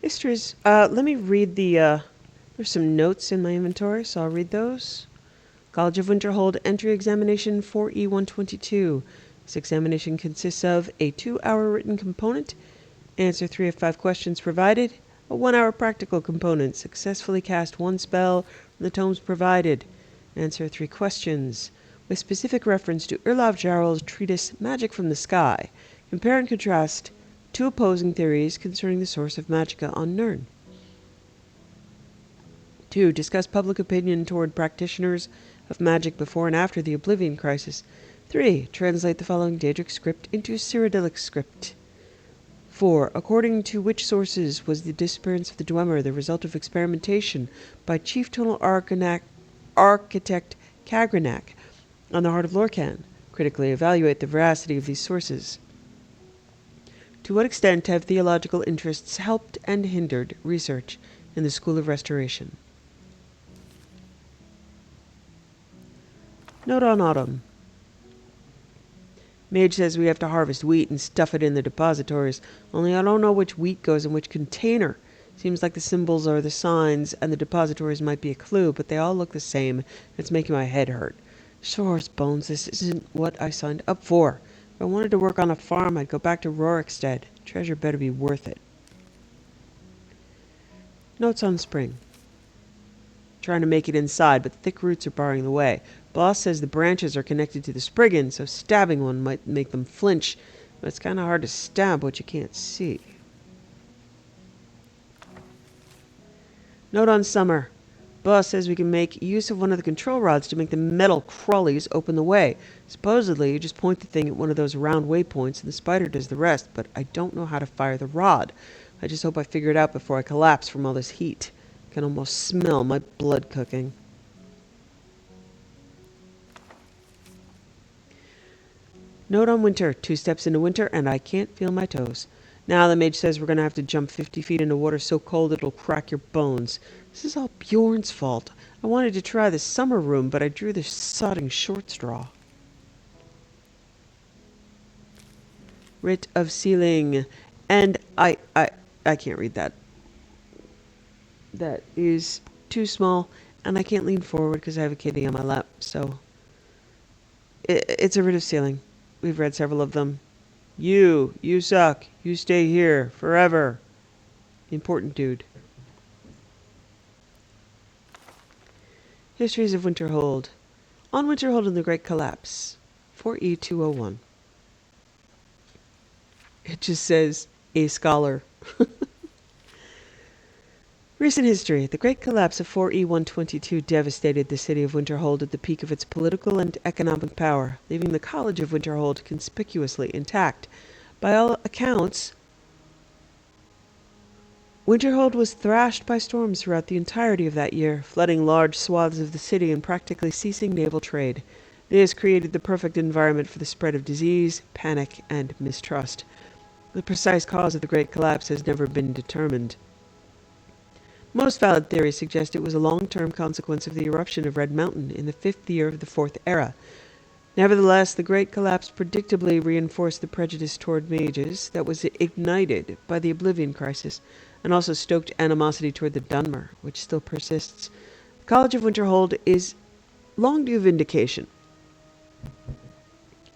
Histories. Let me read there's some notes in my inventory, so I'll read those. College of Winterhold Entry Examination 4E122. This examination consists of a 2-hour written component, answer 3 of 5 questions provided, a 1-hour practical component, successfully cast 1 spell from the tomes provided, answer 3 questions, with specific reference to Irlav Jarl's treatise Magic from the Sky. Compare and contrast 2 opposing theories concerning the source of magicka on Nirn. 2. Discuss public opinion toward practitioners of magic before and after the Oblivion Crisis. 3. Translate the following Daedric script into Cyrodiilic script. 4. According to which sources was the disappearance of the Dwemer the result of experimentation by Chief Tonal Architect Kagranak on the Heart of Lorkhan? Critically evaluate the veracity of these sources. To what extent have theological interests helped and hindered research in the School of Restoration? Note on autumn. Mage says we have to harvest wheat and stuff it in the depositories, only I don't know which wheat goes in which container. Seems like the symbols are the signs and the depositories might be a clue, but they all look the same. It's making my head hurt. Sure as bones, this isn't what I signed up for. If I wanted to work on a farm, I'd go back to Rorikstead. Treasure better be worth it. Notes on spring. Trying to make it inside, but thick roots are barring the way. Boss says the branches are connected to the Spriggan, so stabbing one might make them flinch, but it's kind of hard to stab what you can't see. Note on summer. Boss says we can make use of one of the control rods to make the metal crawlies open the way. Supposedly, you just point the thing at one of those round waypoints and the spider does the rest, but I don't know how to fire the rod. I just hope I figure it out before I collapse from all this heat. I can almost smell my blood cooking. Note on winter. 2 steps into winter and I can't feel my toes. Now the mage says we're going to have to jump 50 feet into water so cold it'll crack your bones. This is all Bjorn's fault. I wanted to try the summer room, but I drew the sodding short straw. Writ of sealing. And I can't read that. That is too small, and I can't lean forward because I have a kitty on my lap, so... It's a writ of sealing. We've read several of them. You suck. You stay here forever. Important dude. Histories of Winterhold. On Winterhold and the Great Collapse. 4E201. It just says, a scholar. Recent history. The Great Collapse of 4E122 devastated the city of Winterhold at the peak of its political and economic power, leaving the College of Winterhold conspicuously intact. By all accounts, Winterhold was thrashed by storms throughout the entirety of that year, flooding large swaths of the city and practically ceasing naval trade. This created the perfect environment for the spread of disease, panic, and mistrust. The precise cause of the Great Collapse has never been determined. Most valid theories suggest it was a long-term consequence of the eruption of Red Mountain in the 5th year of the 4th era. Nevertheless, the Great Collapse predictably reinforced the prejudice toward mages that was ignited by the Oblivion Crisis, and also stoked animosity toward the Dunmer, which still persists. The College of Winterhold is long due vindication.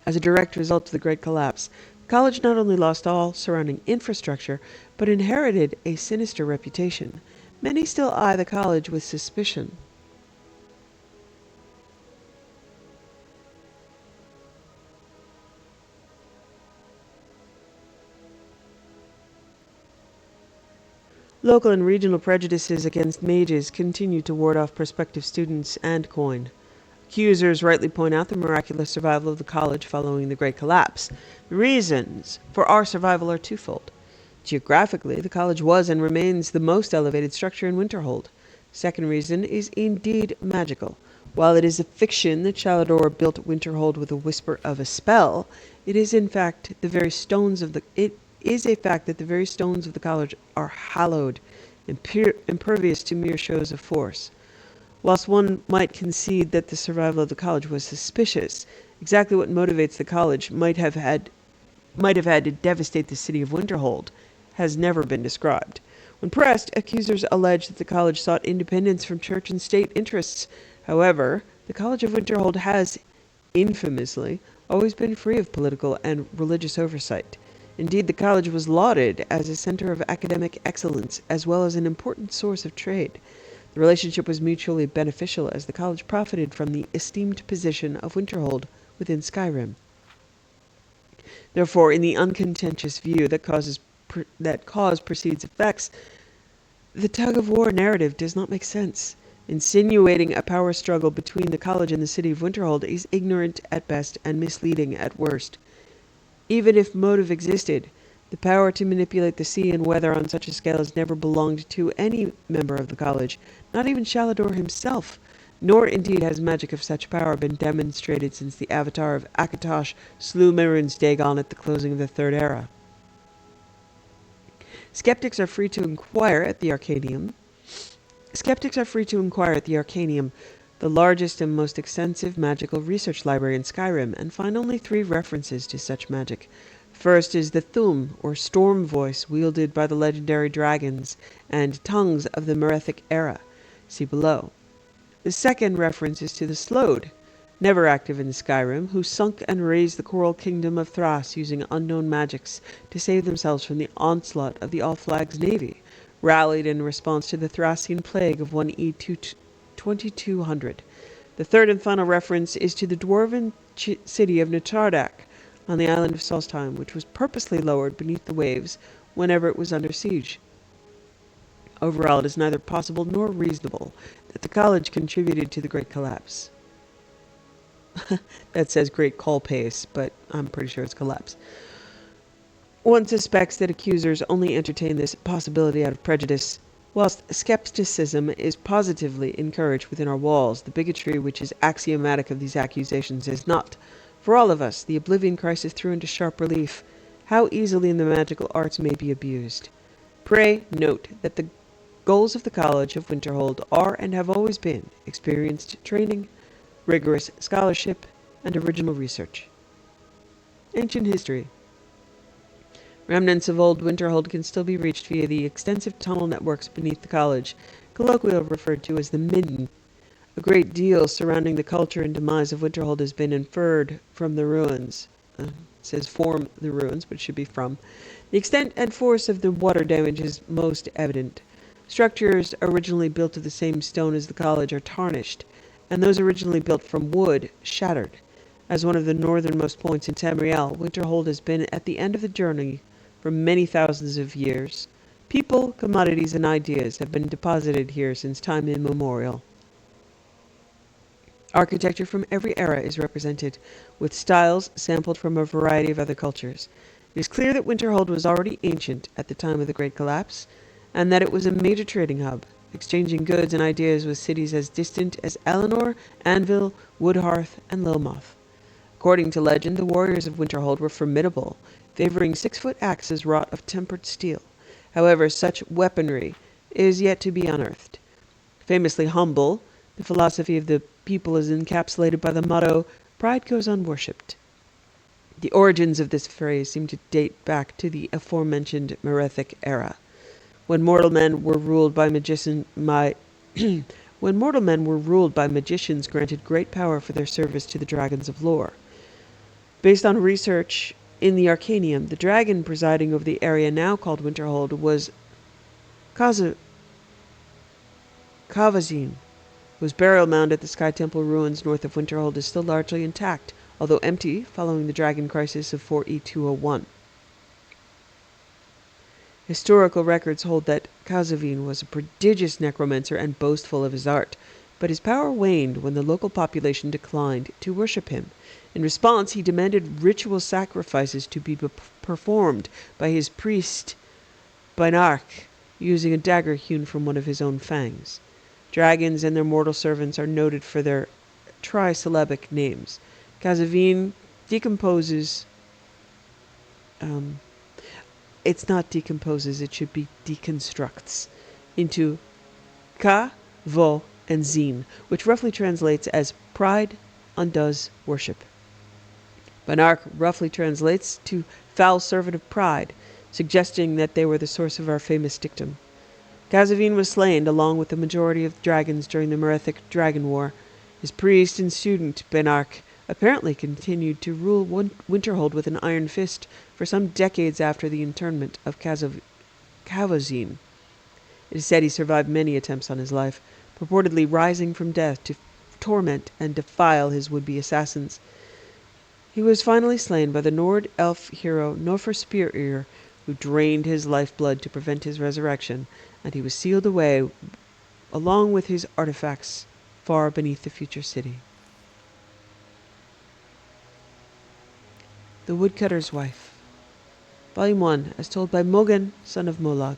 As a direct result of the Great Collapse, the college not only lost all surrounding infrastructure, but inherited a sinister reputation. Many still eye the college with suspicion. Local and regional prejudices against mages continue to ward off prospective students and coin. Accusers rightly point out the miraculous survival of the college following the Great Collapse. The reasons for our survival are twofold. Geographically, the college was and remains the most elevated structure in Winterhold. Second reason is indeed magical. While it is a fiction that Shalador built Winterhold with a whisper of a spell, it is a fact that the very stones of the college are hallowed, impervious to mere shows of force. Whilst one might concede that the survival of the college was suspicious, exactly what motivates the college might have had to devastate the city of Winterhold has never been described. When pressed, accusers alleged that the college sought independence from church and state interests. However, the College of Winterhold has, infamously, always been free of political and religious oversight. Indeed, the college was lauded as a center of academic excellence, as well as an important source of trade. The relationship was mutually beneficial, as the college profited from the esteemed position of Winterhold within Skyrim. Therefore, in the uncontentious view that cause precedes effects, the tug-of-war narrative does not make sense. Insinuating a power struggle between the college and the city of Winterhold is ignorant at best and misleading at worst. Even if motive existed, the power to manipulate the sea and weather on such a scale has never belonged to any member of the college, not even Shalador himself, nor indeed has magic of such power been demonstrated since the avatar of Akatosh slew Mehrunes Dagon at the closing of the Third Era. Skeptics are free to inquire at the Arcanium, the largest and most extensive magical research library in Skyrim, and find only 3 references to such magic. First is the Thum, or storm voice, wielded by the legendary dragons and tongues of the Merethic era. See below. The second reference is to the Slode, never active in Skyrim, who sunk and raised the coral kingdom of Thras using unknown magics to save themselves from the onslaught of the All-Flags navy, rallied in response to the Thracian plague of 1E 2200. The third and final reference is to the dwarven city of Netardak on the island of Solstheim, which was purposely lowered beneath the waves whenever it was under siege. Overall, it is neither possible nor reasonable that the college contributed to the Great Collapse. That says Great Call Pace, but I'm pretty sure it's collapse. One suspects that accusers only entertain this possibility out of prejudice. Whilst skepticism is positively encouraged within our walls, the bigotry which is axiomatic of these accusations is not. For all of us, the Oblivion Crisis threw into sharp relief how easily the magical arts may be abused. Pray note that the goals of the College of Winterhold are and have always been experienced training, rigorous scholarship, and original research. Ancient history. Remnants of old Winterhold can still be reached via the extensive tunnel networks beneath the college, colloquially referred to as the Midden. A great deal surrounding the culture and demise of Winterhold has been inferred from the ruins. It says form the ruins, but it should be from. The extent and force of the water damage is most evident. Structures originally built of the same stone as the college are tarnished, and those originally built from wood shattered. As one of the northernmost points in Tamriel, Winterhold has been at the end of the journey for many thousands of years. People, commodities, and ideas have been deposited here since time immemorial. Architecture from every era is represented, with styles sampled from a variety of other cultures. It is clear that Winterhold was already ancient at the time of the Great Collapse, and that it was a major trading hub, exchanging goods and ideas with cities as distant as Eleanor, Anvil, Woodhearth, and Lilmoth. According to legend, the warriors of Winterhold were formidable, favoring 6-foot axes wrought of tempered steel. However, such weaponry is yet to be unearthed. Famously humble, the philosophy of the people is encapsulated by the motto, "Pride goes unworshipped." The origins of this phrase seem to date back to the aforementioned Merethic era, when mortal men were ruled by magicians granted great power for their service to the dragons of lore. Based on research in the Arcanium, the dragon presiding over the area now called Winterhold was Kavazin, whose burial mound at the Sky Temple ruins north of Winterhold is still largely intact, although empty following the dragon crisis of 4E201. Historical records hold that Kazavin was a prodigious necromancer and boastful of his art, but his power waned when the local population declined to worship him. In response, he demanded ritual sacrifices to be performed by his priest Banark, using a dagger hewn from one of his own fangs. Dragons and their mortal servants are noted for their trisyllabic names. Kazavin decomposes... it's not decomposes, it should be deconstructs, into Ka, Vo, and Zin, which roughly translates as pride undoes worship. Banark roughly translates to foul servant of pride, suggesting that they were the source of our famous dictum. Kazavin was slain along with the majority of dragons during the Merethic Dragon War. His priest and student, Benark, apparently continued to rule Winterhold with an iron fist for some decades after the internment of Kavozin. It is said he survived many attempts on his life, purportedly rising from death to torment and defile his would-be assassins. He was finally slain by the Nord elf hero Norfer Spearear, who drained his lifeblood to prevent his resurrection, and he was sealed away along with his artifacts far beneath the future city. The Woodcutter's Wife. Volume 1, as told by Mogan, son of Molag.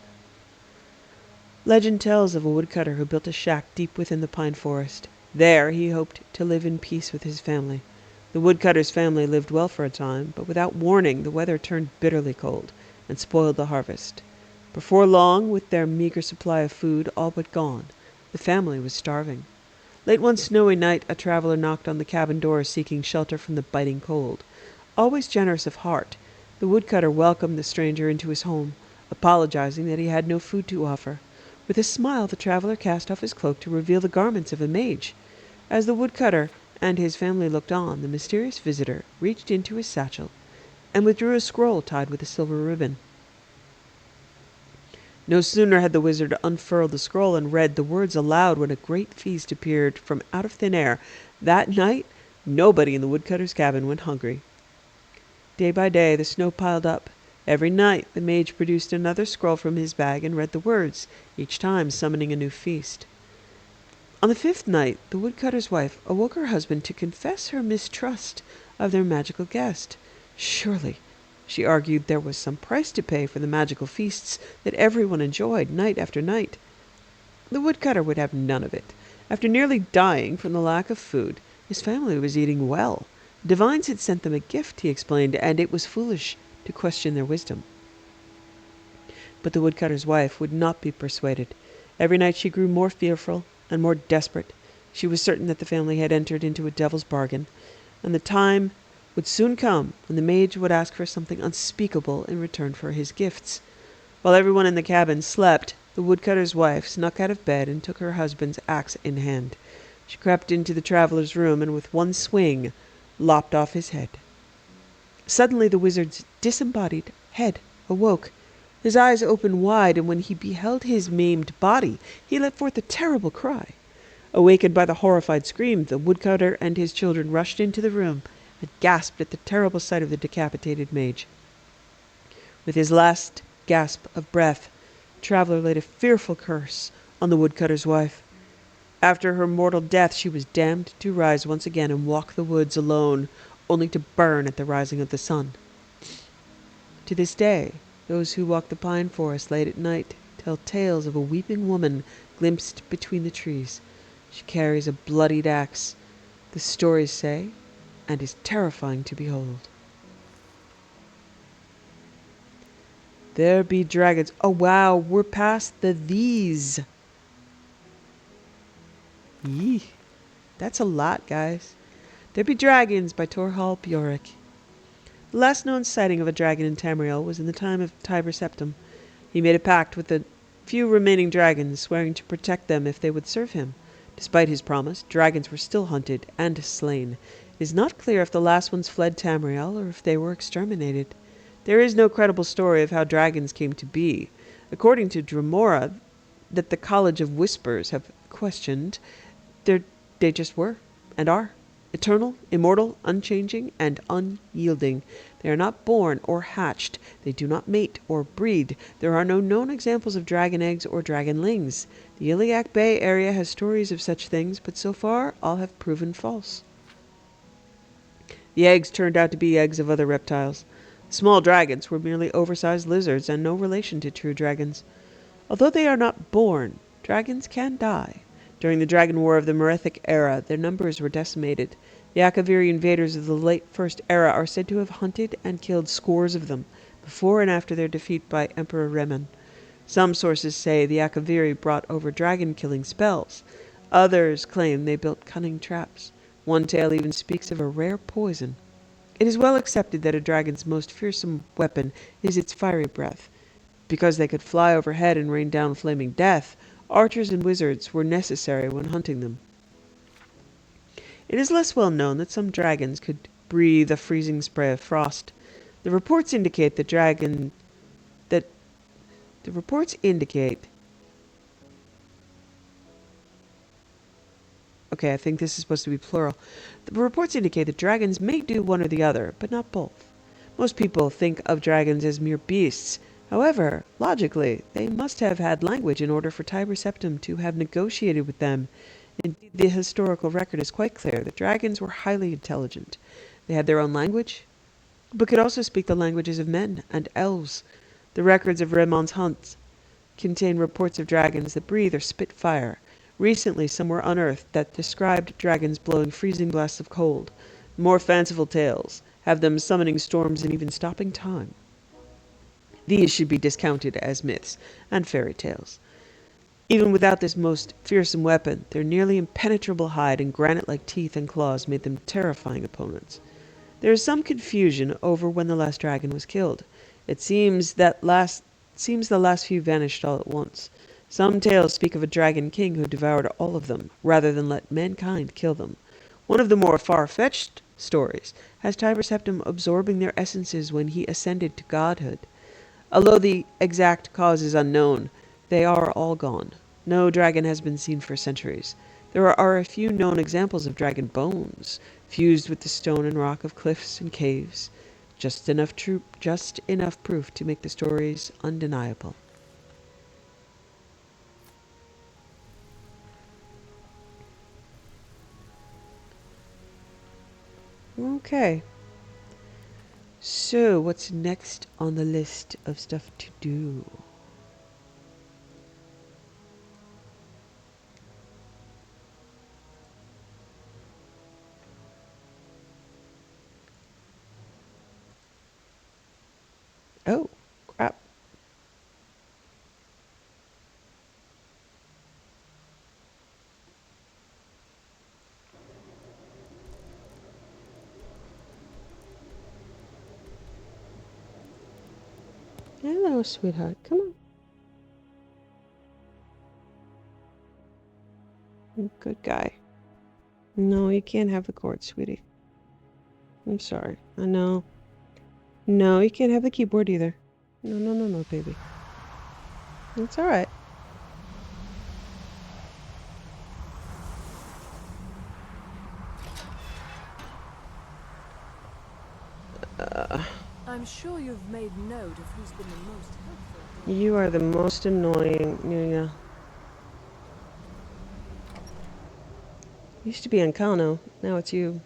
Legend tells of a woodcutter who built a shack deep within the pine forest. There he hoped to live in peace with his family. The woodcutter's family lived well for a time, but without warning the weather turned bitterly cold and spoiled the harvest. Before long, with their meager supply of food all but gone, the family was starving. Late one snowy night, a traveler knocked on the cabin door seeking shelter from the biting cold. Always generous of heart, the woodcutter welcomed the stranger into his home, apologizing that he had no food to offer. With a smile, the traveler cast off his cloak to reveal the garments of a mage. As the woodcutter and his family looked on, the mysterious visitor reached into his satchel and withdrew a scroll tied with a silver ribbon. No sooner had the wizard unfurled the scroll and read the words aloud when a great feast appeared from out of thin air. That night, nobody in the woodcutter's cabin went hungry. Day by day, the snow piled up. Every night, the mage produced another scroll from his bag and read the words, each time summoning a new feast. On the 5th night, the woodcutter's wife awoke her husband to confess her mistrust of their magical guest. Surely, she argued, there was some price to pay for the magical feasts that everyone enjoyed night after night. The woodcutter would have none of it. After nearly dying from the lack of food, his family was eating well. The divines had sent them a gift, he explained, and it was foolish to question their wisdom. But the woodcutter's wife would not be persuaded. Every night she grew more fearful and more desperate. She was certain that the family had entered into a devil's bargain, and the time would soon come when the mage would ask for something unspeakable in return for his gifts. While everyone in the cabin slept, the woodcutter's wife snuck out of bed and took her husband's axe in hand. She crept into the traveler's room and with one swing lopped off his head. Suddenly the wizard's disembodied head awoke. His eyes opened wide, and when he beheld his maimed body, he let forth a terrible cry. Awakened by the horrified scream, the woodcutter and his children rushed into the room and gasped at the terrible sight of the decapitated mage. With his last gasp of breath, the traveler laid a fearful curse on the woodcutter's wife. After her mortal death, she was damned to rise once again and walk the woods alone, only to burn at the rising of the sun. To this day, those who walk the pine forest late at night tell tales of a weeping woman glimpsed between the trees. She carries a bloodied axe, the stories say, and is terrifying to behold. There be dragons. Oh wow, we're past the these. Yee, that's a lot, guys. There Be Dragons by Torhall Bjork. The last known sighting of a dragon in Tamriel was in the time of Tiber Septim. He made a pact with the few remaining dragons, swearing to protect them if they would serve him. Despite his promise, dragons were still hunted and slain. It is not clear if the last ones fled Tamriel or if they were exterminated. There is no credible story of how dragons came to be. According to Dremora, that the College of Whispers have questioned, they just were and are. Eternal, immortal, unchanging, and unyielding. They are not born or hatched. They do not mate or breed. There are no known examples of dragon eggs or dragonlings. The Iliac Bay area has stories of such things, but so far all have proven false. The eggs turned out to be eggs of other reptiles. Small dragons were merely oversized lizards and no relation to true dragons. Although they are not born, dragons can die. During the Dragon War of the Merethic era, their numbers were decimated. The Akaviri invaders of the late First Era are said to have hunted and killed scores of them, before and after their defeat by Emperor Reman. Some sources say the Akaviri brought over dragon-killing spells. Others claim they built cunning traps. One tale even speaks of a rare poison. It is well accepted that a dragon's most fearsome weapon is its fiery breath. Because they could fly overhead and rain down flaming death, archers and wizards were necessary when hunting them. It is less well known that some dragons could breathe a freezing spray of frost. The reports indicate that the reports indicate Okay, I think this is supposed to be plural. The reports indicate that dragons may do one or the other, but not both. Most people think of dragons as mere beasts. However, logically, they must have had language in order for Tiber Septim to have negotiated with them. Indeed, the historical record is quite clear that dragons were highly intelligent. They had their own language, but could also speak the languages of men and elves. The records of Ramon's hunts contain reports of dragons that breathe or spit fire. Recently, some were unearthed that described dragons blowing freezing blasts of cold. More fanciful tales have them summoning storms and even stopping time. These should be discounted as myths and fairy tales. Even without this most fearsome weapon, their nearly impenetrable hide and granite-like teeth and claws made them terrifying opponents. There is some confusion over when the last dragon was killed. It seems the last few vanished all at once. Some tales speak of a dragon king who devoured all of them, rather than let mankind kill them. One of the more far-fetched stories has Tiber Septim absorbing their essences when he ascended to godhood. Although the exact cause is unknown, they are all gone. No dragon has been seen for centuries. There are a few known examples of dragon bones, fused with the stone and rock of cliffs and caves. Just enough proof to make the stories undeniable. Okay. So, what's next on the list of stuff to do? Oh, crap. Hello, sweetheart. Come on. Good guy. No, you can't have the cord, sweetie. I'm sorry. I know. No, you can't have the keyboard either. No, no, no, no, baby. It's alright. I'm sure you've made note of who's been the most helpful. You are the most annoying, Nuya. Used to be Ancano. Now it's you.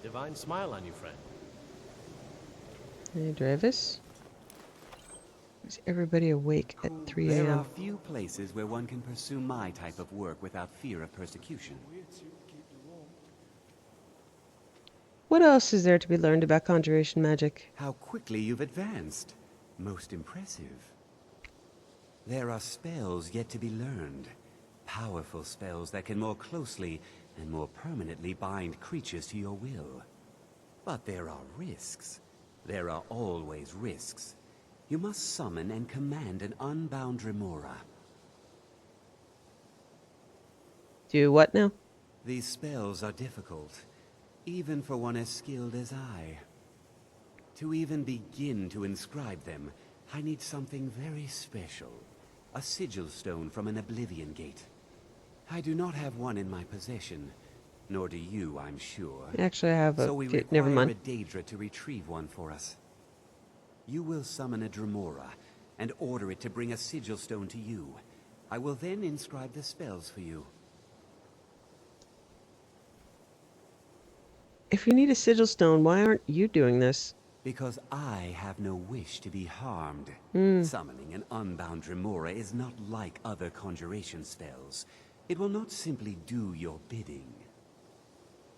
Divine smile on you, friend. Hey, Dravis. Is everybody awake at 3 There a.m.? are few places where one can pursue my type of work without fear of persecution. What else is there to be learned about conjuration magic? How quickly you've advanced. Most impressive. There are spells yet to be learned. Powerful spells that can more closely and more permanently bind creatures to your will. But there are risks. There are always risks. You must summon and command an unbound remora. Do what now? These spells are difficult, even for one as skilled as I. To even begin to inscribe them, I need something very special. A sigil stone from an Oblivion Gate. I do not have one in my possession, nor do you, I'm sure. Actually, I have a... So we never require mind. a Daedra to retrieve one for us. You will summon a Dremora, and order it to bring a sigil stone to you. I will then inscribe the spells for you. If you need a sigil stone, why aren't you doing this? Because I have no wish to be harmed. Summoning an unbound Remora is not like other conjuration spells. It will not simply do your bidding.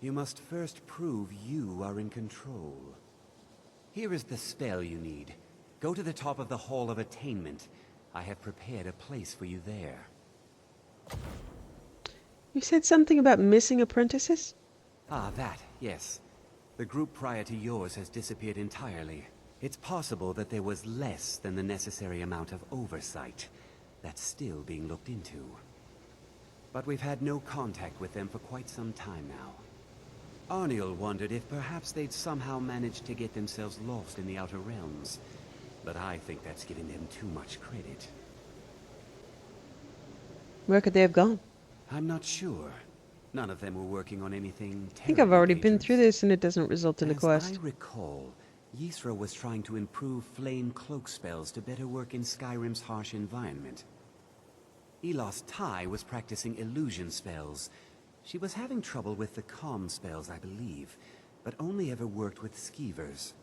You must first prove you are in control. Here is the spell you need. Go to the top of the Hall of Attainment. I have prepared a place for you there. You said something about missing apprentices? Ah, that, yes. The group prior to yours has disappeared entirely. It's possible that there was less than the necessary amount of oversight. That's still being looked into. But we've had no contact with them for quite some time now. Arniel wondered if perhaps they'd somehow managed to get themselves lost in the Outer Realms. But I think that's giving them too much credit. Where could they have gone? I'm not sure. None of them were working on anything terribly I think I've already been dangerous. through this and it doesn't result in a As quest. I recall, Ysra was trying to improve flame cloak spells to better work in Skyrim's harsh environment. Elos Tai was practicing illusion spells. She was having trouble with the calm spells, I believe, but only ever worked with skeevers.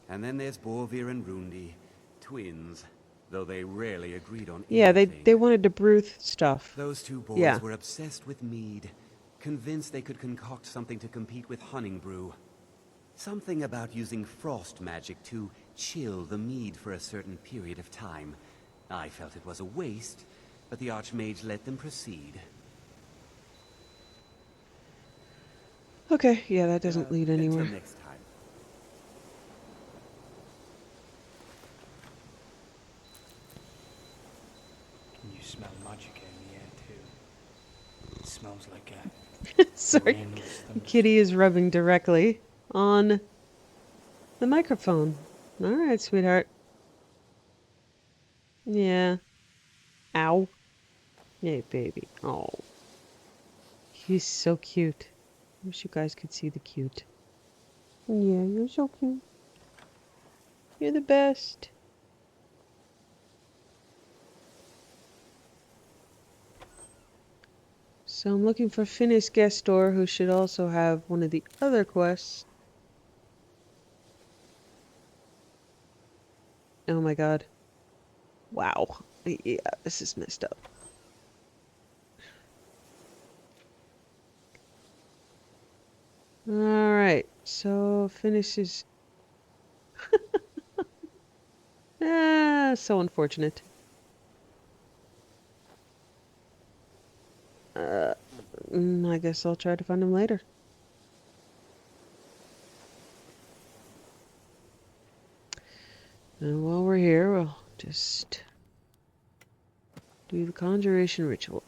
And then there's Borvir and Rundi, twins, though they rarely agreed on Yeah, anything. they wanted to brew stuff. Those two boys Yeah. were obsessed with mead, convinced they could concoct something to compete with Hunning Brew. Something about using frost magic to chill the mead for a certain period of time. I felt it was a waste, but the Archmage let them proceed. Okay, yeah, that doesn't lead anywhere. Until next time. Can you smell magic in the air too? It smells like a Sorry, rain with some- Kitty is rubbing directly on the microphone. All right, sweetheart. Yeah. Ow. Yay, baby. Oh. He's so cute. Wish you guys could see the cute. Yeah, you're so cute. You're the best. So I'm looking for Finis Gestor, who should also have one of the other quests. Oh my god. Wow. Yeah, this is messed up. Alright, so Finis is... so unfortunate. I guess I'll try to find him later. And while we're here, we'll just do the conjuration ritual.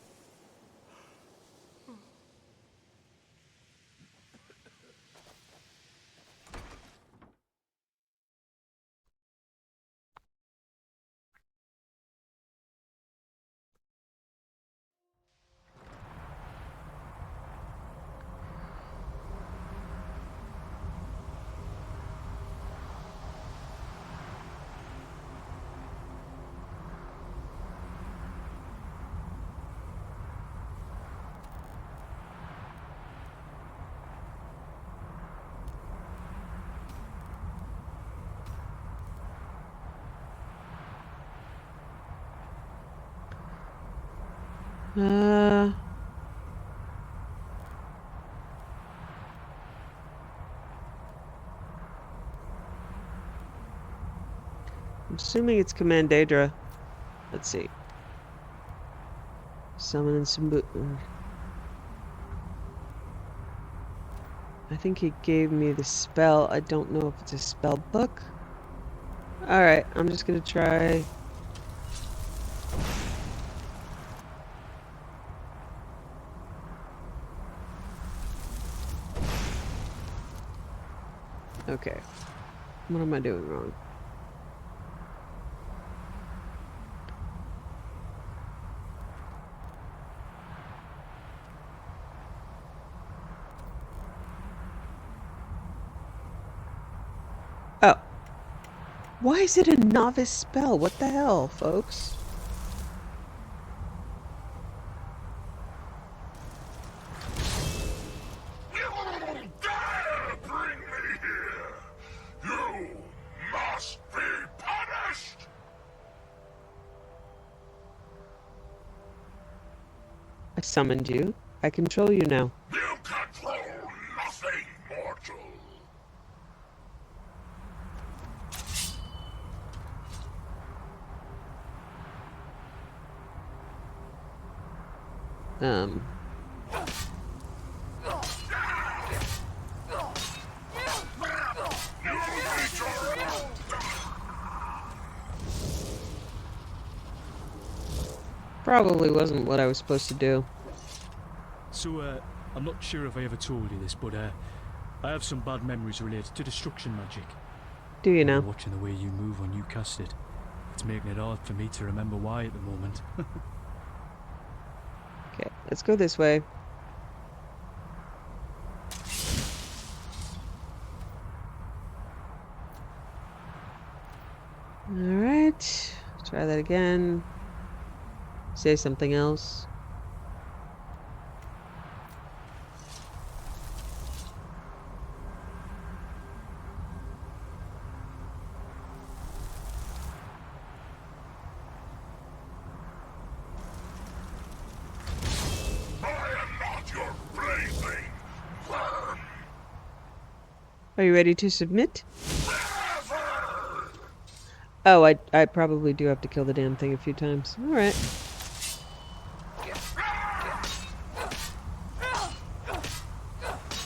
I'm assuming it's Command Daedra. Let's see. Summoning some I think he gave me the spell. I don't know if it's a spell book. Alright, I'm just gonna try. Okay. What am I doing wrong? Oh. Why is it a novice spell? What the hell, folks? You dare bring me here! You must be punished! I summoned you. I control you now. You control Um. Probably wasn't what I was supposed to do. So, I'm not sure if I ever told you this, but I have some bad memories related to destruction magic. Do you know? Watching the way you move when you cast it, it's making it hard for me to remember why at the moment. Okay, let's go this way. Alright. Try that again. Say something else. I am not your plaything, worm! Are you ready to submit? Never! Oh, I probably do have to kill the damn thing a few times. Alright.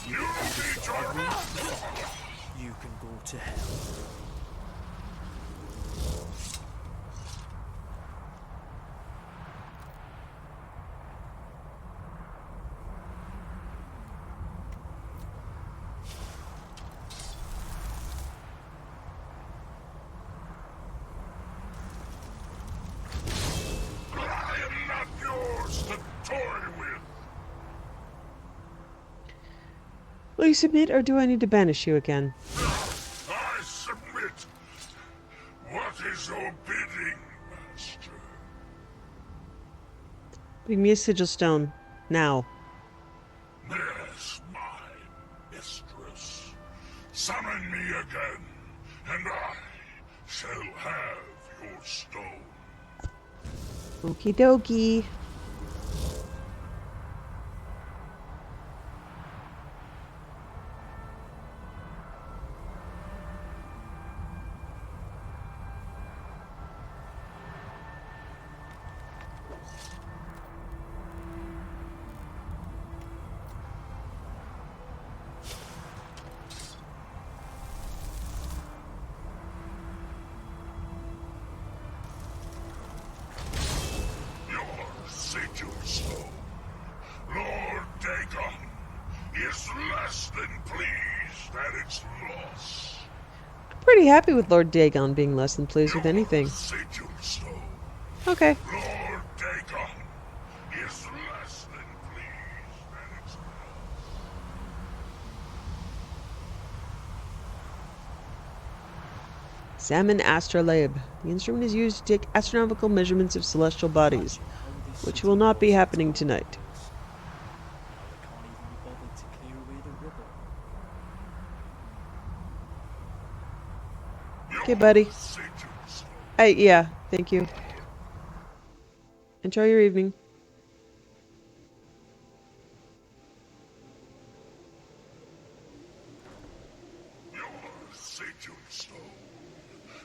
You need your You can go to hell. I am not yours to toy with. Will you submit, or do I need to banish you again? I submit. What is your bidding, master? Bring me a sigil stone. Now. Yes, my mistress. Summon me again, and I shall have your stone. Okie dokie. Your sigil stone, Lord Dagon, is less than pleased at its loss. Pretty happy with Lord Dagon being less than pleased with anything. Sigil stone, Okay. Lord Dagon, is less than pleased at its loss. Examine astrolabe. The instrument is used to take astronomical measurements of celestial bodies, which will not be happening tonight. I can't even be bothered to clear away the rubble. Okay, buddy. Sigil stone, Yeah, thank you. Enjoy your evening. your sigil stone,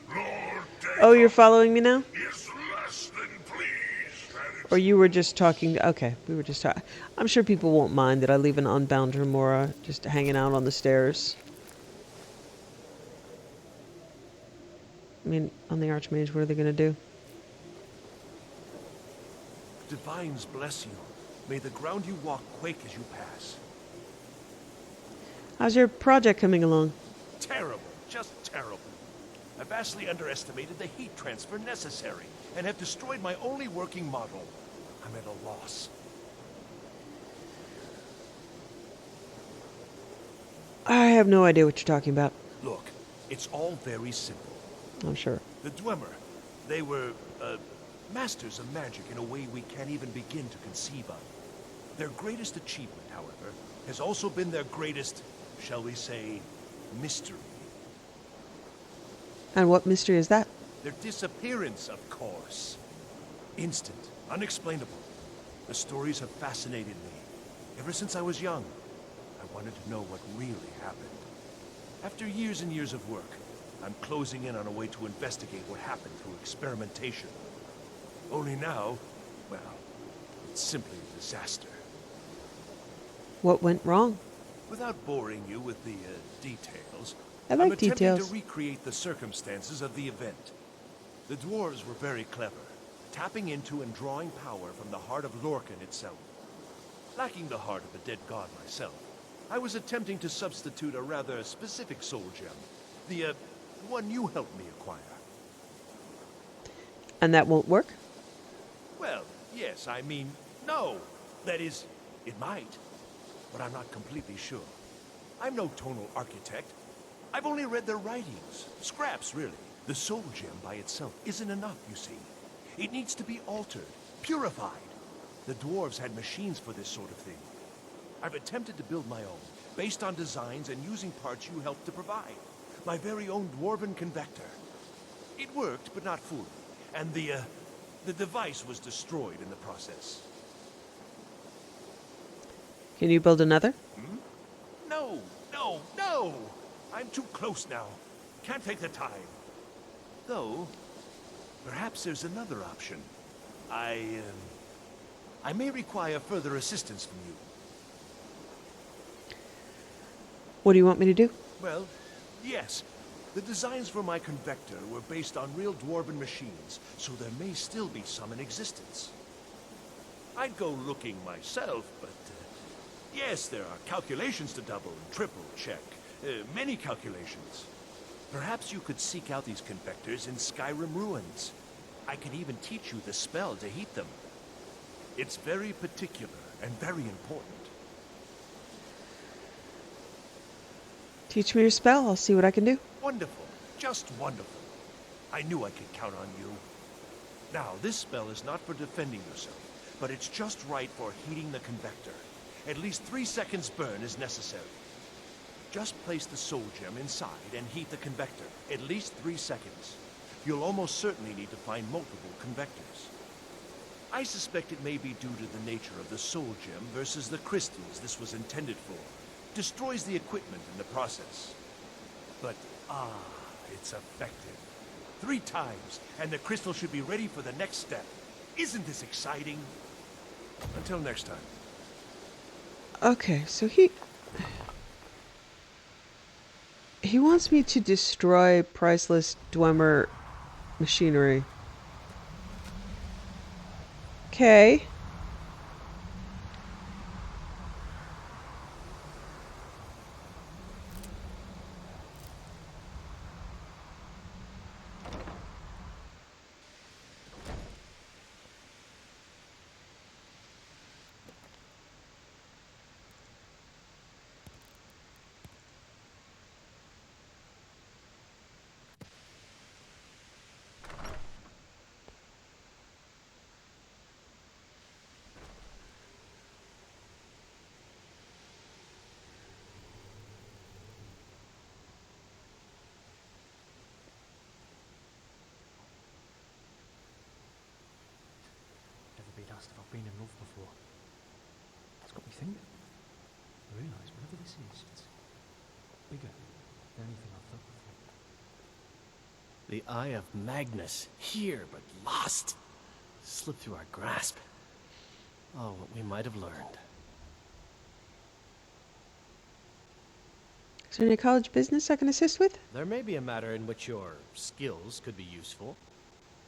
Lord Dagon, Oh, you're following me now? is less than pleased at its Or you were just talking? Okay, we were just talking. I'm sure people won't mind that I leave an unbound remora just hanging out on the stairs. I mean, on the Archmage, what are they going to do? Divines bless you. May the ground you walk quake as you pass. How's your project coming along? Terrible, just terrible. I vastly underestimated the heat transfer necessary and have destroyed my only working model. I'm at a loss. I have no idea what you're talking about. Look, it's all very simple. I'm sure. The Dwemer, they were, masters of magic in a way we can't even begin to conceive of. Their greatest achievement, however, has also been their greatest, shall we say, mystery. And what mystery is that? Their disappearance, of course. Instant, unexplainable. The stories have fascinated me. Ever since I was young, I wanted to know what really happened. After years and years of work, I'm closing in on a way to investigate what happened through experimentation. Only now, well, It's simply a disaster. What went wrong? Without boring you with the details, I I'm like attempting details. to recreate the circumstances of the event. The dwarves were very clever, tapping into and drawing power from the heart of Lorcan itself. Lacking the heart of the dead god myself, I was attempting to substitute a rather specific soul gem, the one you helped me acquire. And that won't work? Well, yes, I mean, no. That is, it might, but I'm not completely sure. I'm no tonal architect. I've only read their writings, scraps really. The soul gem by itself isn't enough, you see. It needs to be altered, purified. The dwarves had machines for this sort of thing. I've attempted to build my own, based on designs and using parts you helped to provide. My very own dwarven convector. It worked, but not fully. And the device was destroyed in the process. Can you build another? No, no, no! I'm too close now. Can't take the time. Though, perhaps there's another option. I may require further assistance from you. What do you want me to do? Well, yes. The designs for my convector were based on real dwarven machines, so there may still be some in existence. I'd go looking myself, but yes, there are calculations to double and triple check. Many calculations. Perhaps you could seek out these convectors in Skyrim ruins. I could even teach you the spell to heat them. It's very particular and very important. Teach me your spell. I'll see what I can do. Wonderful. Just wonderful. I knew I could count on you. Now, this spell is not for defending yourself, but it's just right for heating the convector. At least 3 seconds burn is necessary. Just place the soul gem inside and heat the convector. At least 3 seconds. You'll almost certainly need to find multiple convectors. I suspect it may be due to the nature of the soul gem versus the crystals this was intended for. Destroys the equipment in the process. But, it's effective. 3 times, and the crystal should be ready for the next step. Isn't this exciting? Until next time. Okay, so he wants me to destroy priceless Dwemer machinery. Okay. Never been asked if I've been in love before. It's got me thinking. I realise whatever this is, it's bigger than anything I've felt before. The Eye of Magnus, here but lost. Slipped through our grasp. Oh, what we might have learned. Is there any college business I can assist with? There may be a matter in which your skills could be useful.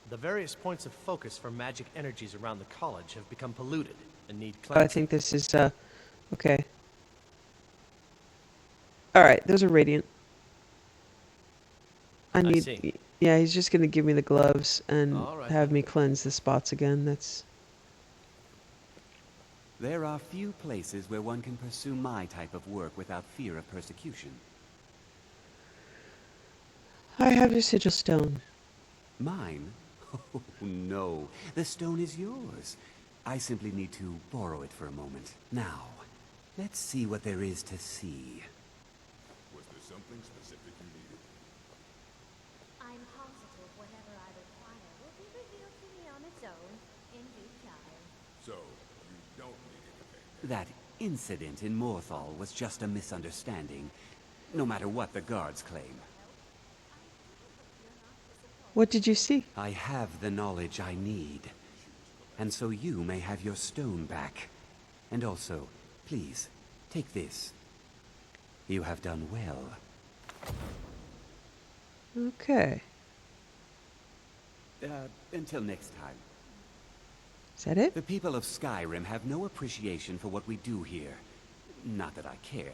The various points of focus for magic energies around the college have become polluted and need cleansing. I think this is, okay. Alright, those are radiant. I see. Yeah, he's just gonna give me the gloves and All right, have then. me cleanse the spots again. That's... There are few places where one can pursue my type of work without fear of persecution. I have your sigil stone. Mine? Oh, no. The stone is yours. I simply need to borrow it for a moment. Now, let's see what there is to see. Was there something specific you needed? I'm positive whatever I require will be revealed to me on its own in due time. So, you don't need anything. That incident in Morthal was just a misunderstanding, no matter what the guards claim. What did you see? I have the knowledge I need. and so you may have your stone back. And also, please, take this. You have done well. Okay. Until next time. Is that it? The people of Skyrim have no appreciation for what we do here. Not that I care.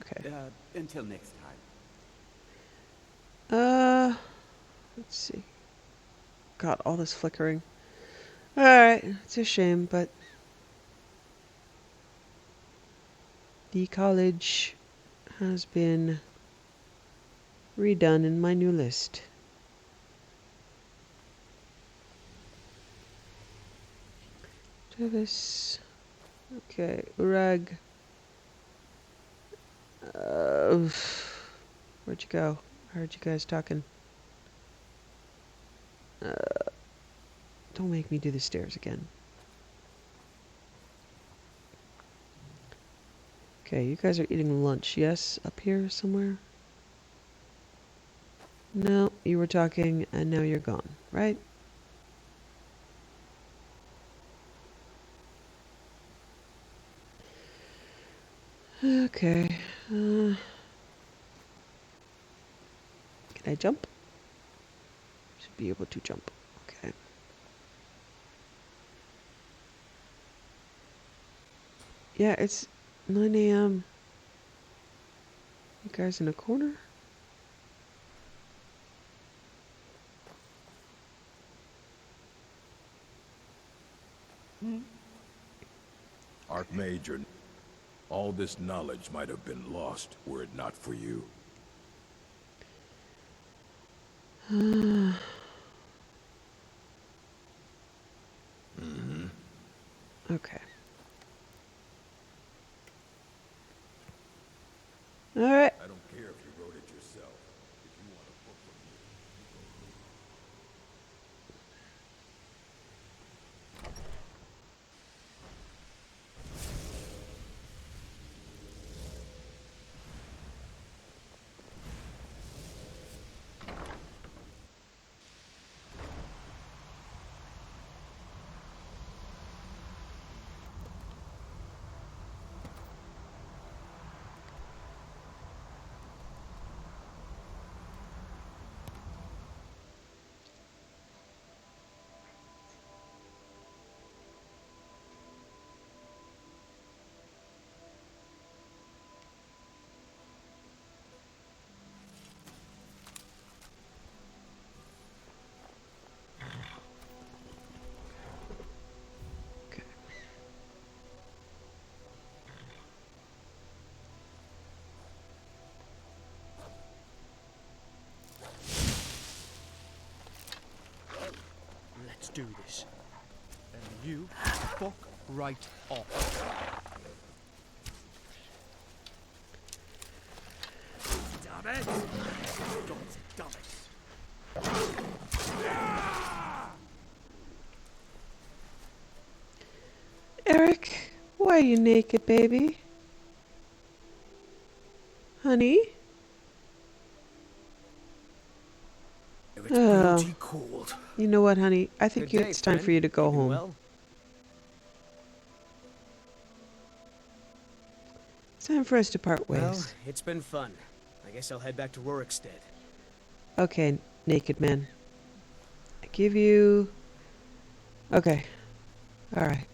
Okay. Until next time. Let's see. God, all this flickering. Alright, it's a shame, but the college has been redone in my new list. Travis. Okay, Urag. Where'd you go? I heard you guys talking. Don't make me do the stairs again. Okay, you guys are eating lunch, yes? Up here somewhere? No, you were talking and now you're gone, right? Okay. Can I jump? Should be able to jump. Okay. Yeah, it's 9 a.m. You guys in a corner? Archmage, all this knowledge might have been lost were it not for you. Okay. All right. I don't care if you wrote it yourself. If you want a book from me, Let's do this. And you fuck right off. Damn it! Damn it! Eric, why are you naked, baby? Honey? Oh. Cold. You know what, honey? I think Good day, it's time friend. for you to go Keeping home. well? It's time for us to part ways. Well, it's been fun. I guess I'll head back to Rorikstead. Okay, naked man. I give you... Okay. Alright.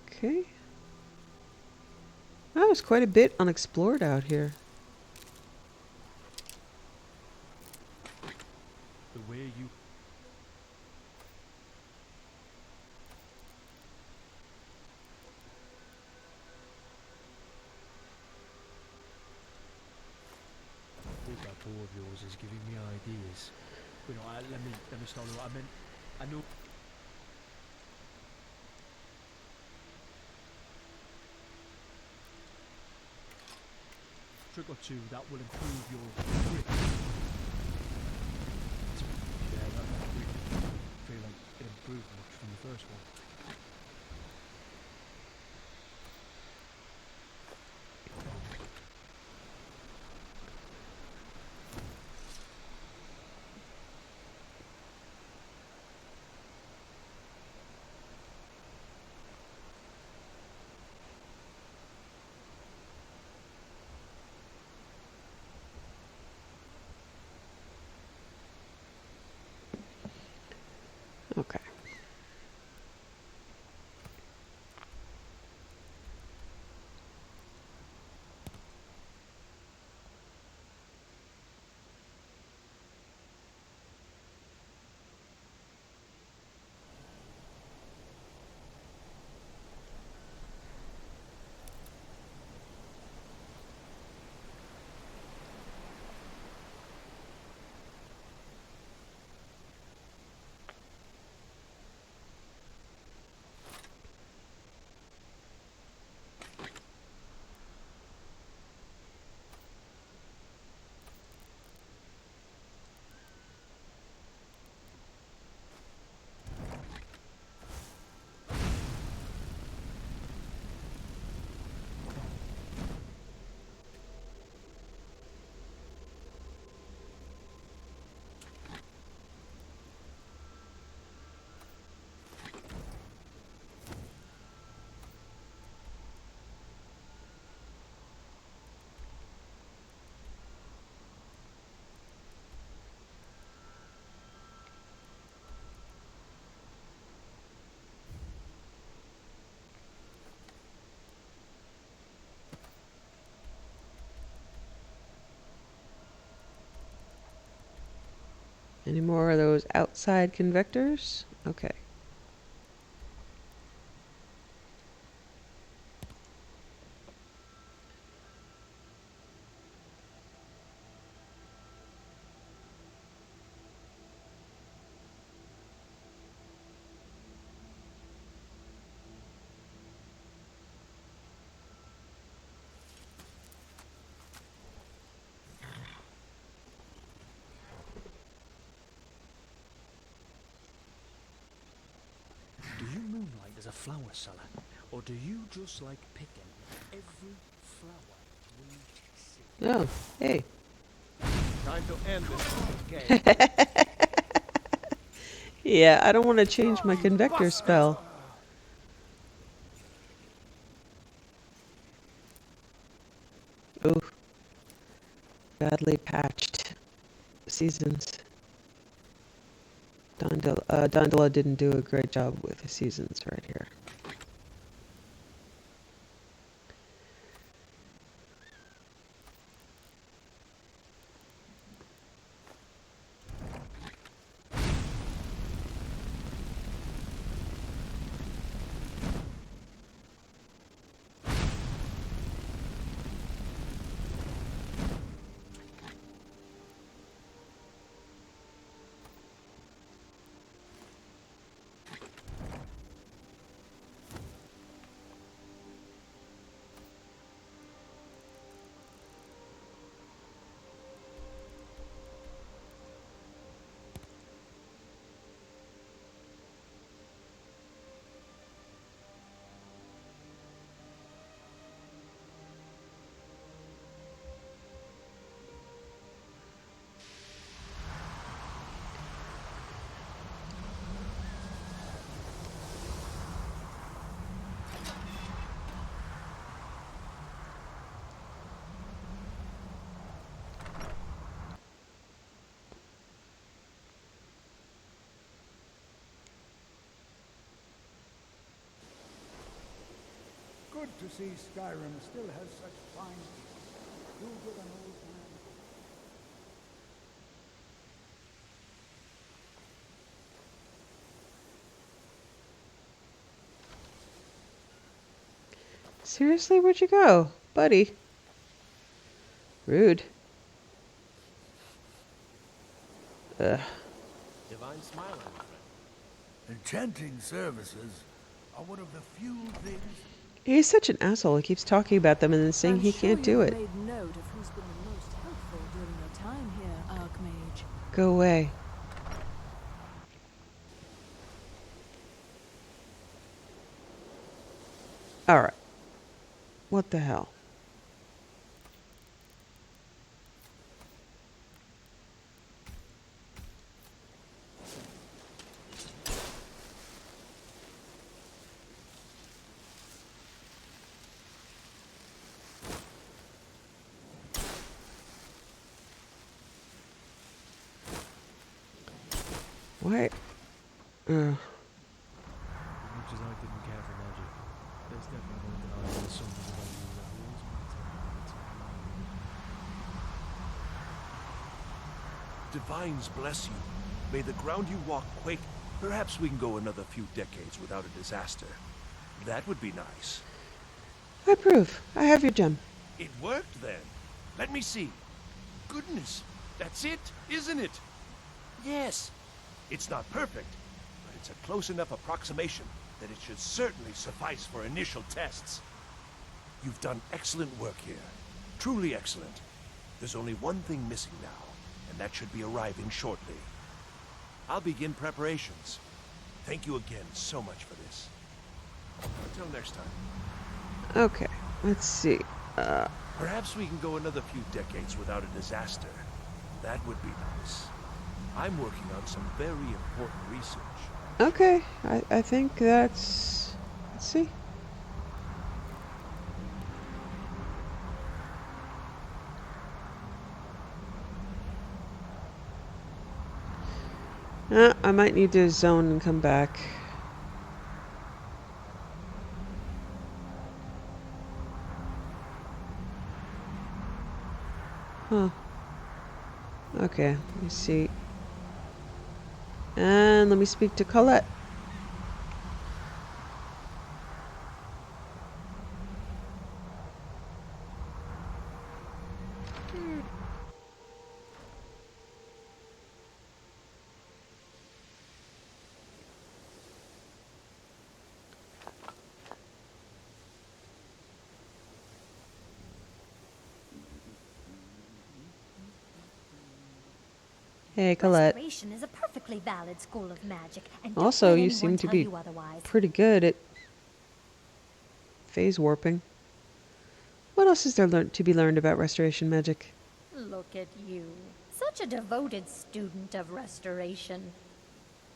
Okay. That was quite a bit unexplored out here. The way you... I think that bow of yours is giving me ideas. You know, let me start with what I meant. I know... Trick or two that will improve your grip. Yeah, that really feel like it improved much from the first one. Any more of those outside convectors? Okay. Do you moonlight as a flower seller, or do you just like picking every flower you see? Oh, hey. Time to end this game. Yeah, I don't want to change my convector spell. Ooh. Badly patched seasons. Dandela didn't do a great job with the seasons right here. Good to see Skyrim still has such fine people. Do good an old man. Seriously, where'd you go, buddy? Rude. Ugh. Divine smile on your friend. Enchanting services are one of the few things. He's such an asshole. He keeps talking about them and then saying I'm he sure can't do you've it. made note of who's been the most helpful during your time here, Archmage. Go away. Alright. What the hell? Why? As much as I didn't care for magic, there's definitely no denying something about you that always matters. Divines bless you. May the ground you walk quake. Perhaps we can go another few decades without a disaster. That would be nice. I approve. I have your gem. It worked then. Let me see. Goodness, that's it, isn't it? Yes. It's not perfect, but it's a close enough approximation that it should certainly suffice for initial tests. You've done excellent work here. Truly excellent. There's only one thing missing now, and that should be arriving shortly. I'll begin preparations. Thank you again so much for this. Until next time. Okay, let's see. Perhaps we can go another few decades without a disaster. That would be nice. I'm working on some very important research. Okay, I think that's... Let's see. I might need to zone and come back. Huh. Okay, let me see. And let me speak to Colette. Hey, Colette. Restoration is a perfectly valid school of magic, and Also, don't let you anyone seem to tell be you otherwise. pretty good at phase warping. What else is there to be learned about restoration magic? Look at you, such a devoted student of restoration.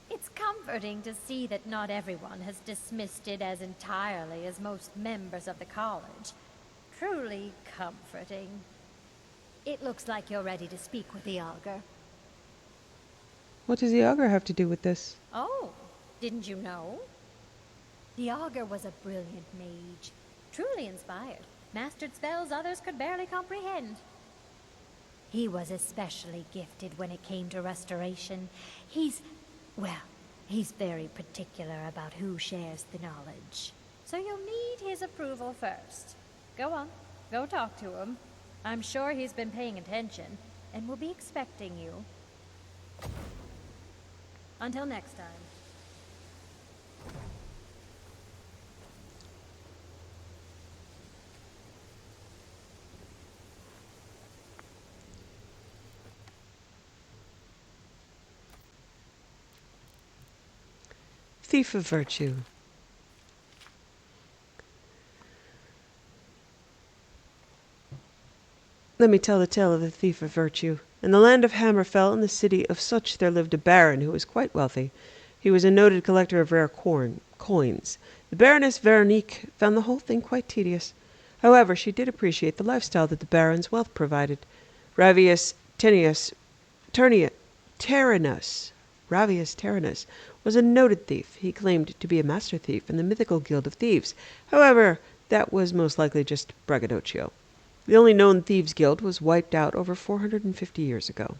It's comforting to see that not everyone has dismissed it as entirely as most members of the college. Truly comforting. It looks like you're ready to speak with the Augur. What does the Augur have to do with this? Oh, didn't you know? The Augur was a brilliant mage, truly inspired, mastered spells others could barely comprehend. He was especially gifted when it came to restoration. He's very particular about who shares the knowledge. So you'll need his approval first. Go on, go talk to him. I'm sure he's been paying attention and will be expecting you. Until next time. Thief of Virtue. Let me tell the tale of the Thief of Virtue. In the land of Hammerfell, in the city of Such, there lived a baron who was quite wealthy. He was a noted collector of rare coins. The Baroness Veronique found the whole thing quite tedious. However, she did appreciate the lifestyle that the baron's wealth provided. Ravius Terinus was a noted thief. He claimed to be a master thief in the mythical guild of thieves. However, that was most likely just braggadocio. The only known thieves' guild was wiped out over 450 years ago.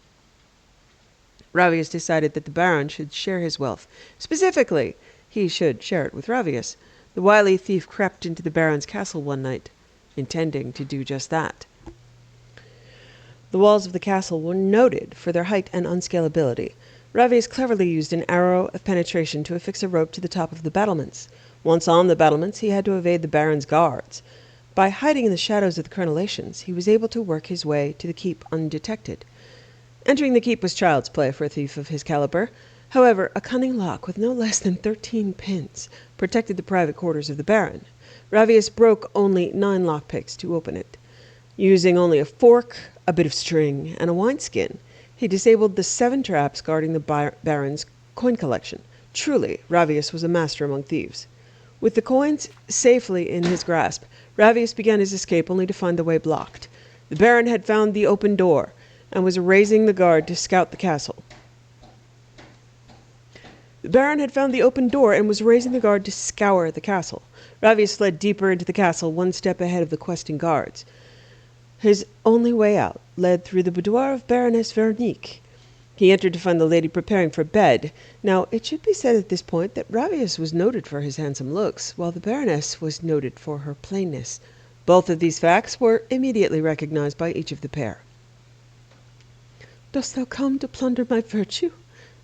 Ravius decided that the baron should share his wealth. Specifically, he should share it with Ravius. The wily thief crept into the baron's castle one night, intending to do just that. The walls of the castle were noted for their height and unscalability. Ravius cleverly used an arrow of penetration to affix a rope to the top of the battlements. Once on the battlements, he had to evade the baron's guards. By hiding in the shadows of the crenellations, he was able to work his way to the keep undetected. Entering the keep was child's play for a thief of his caliber. However, a cunning lock with no less than 13 pins protected the private quarters of the baron. Ravius broke only 9 lockpicks to open it. Using only a fork, a bit of string, and a wineskin, he disabled the 7 traps guarding the baron's coin collection. Truly, Ravius was a master among thieves. With the coins safely in his grasp, Ravius began his escape only to find the way blocked. The baron had found the open door and was raising the guard to scout the castle. Scour the castle. Ravius fled deeper into the castle, one step ahead of the questing guards. His only way out led through the boudoir of Baroness Veronique. He entered to find the lady preparing for bed. Now, it should be said at this point that Ravius was noted for his handsome looks, while the Baroness was noted for her plainness. Both of these facts were immediately recognized by each of the pair. "Dost thou come to plunder my virtue?"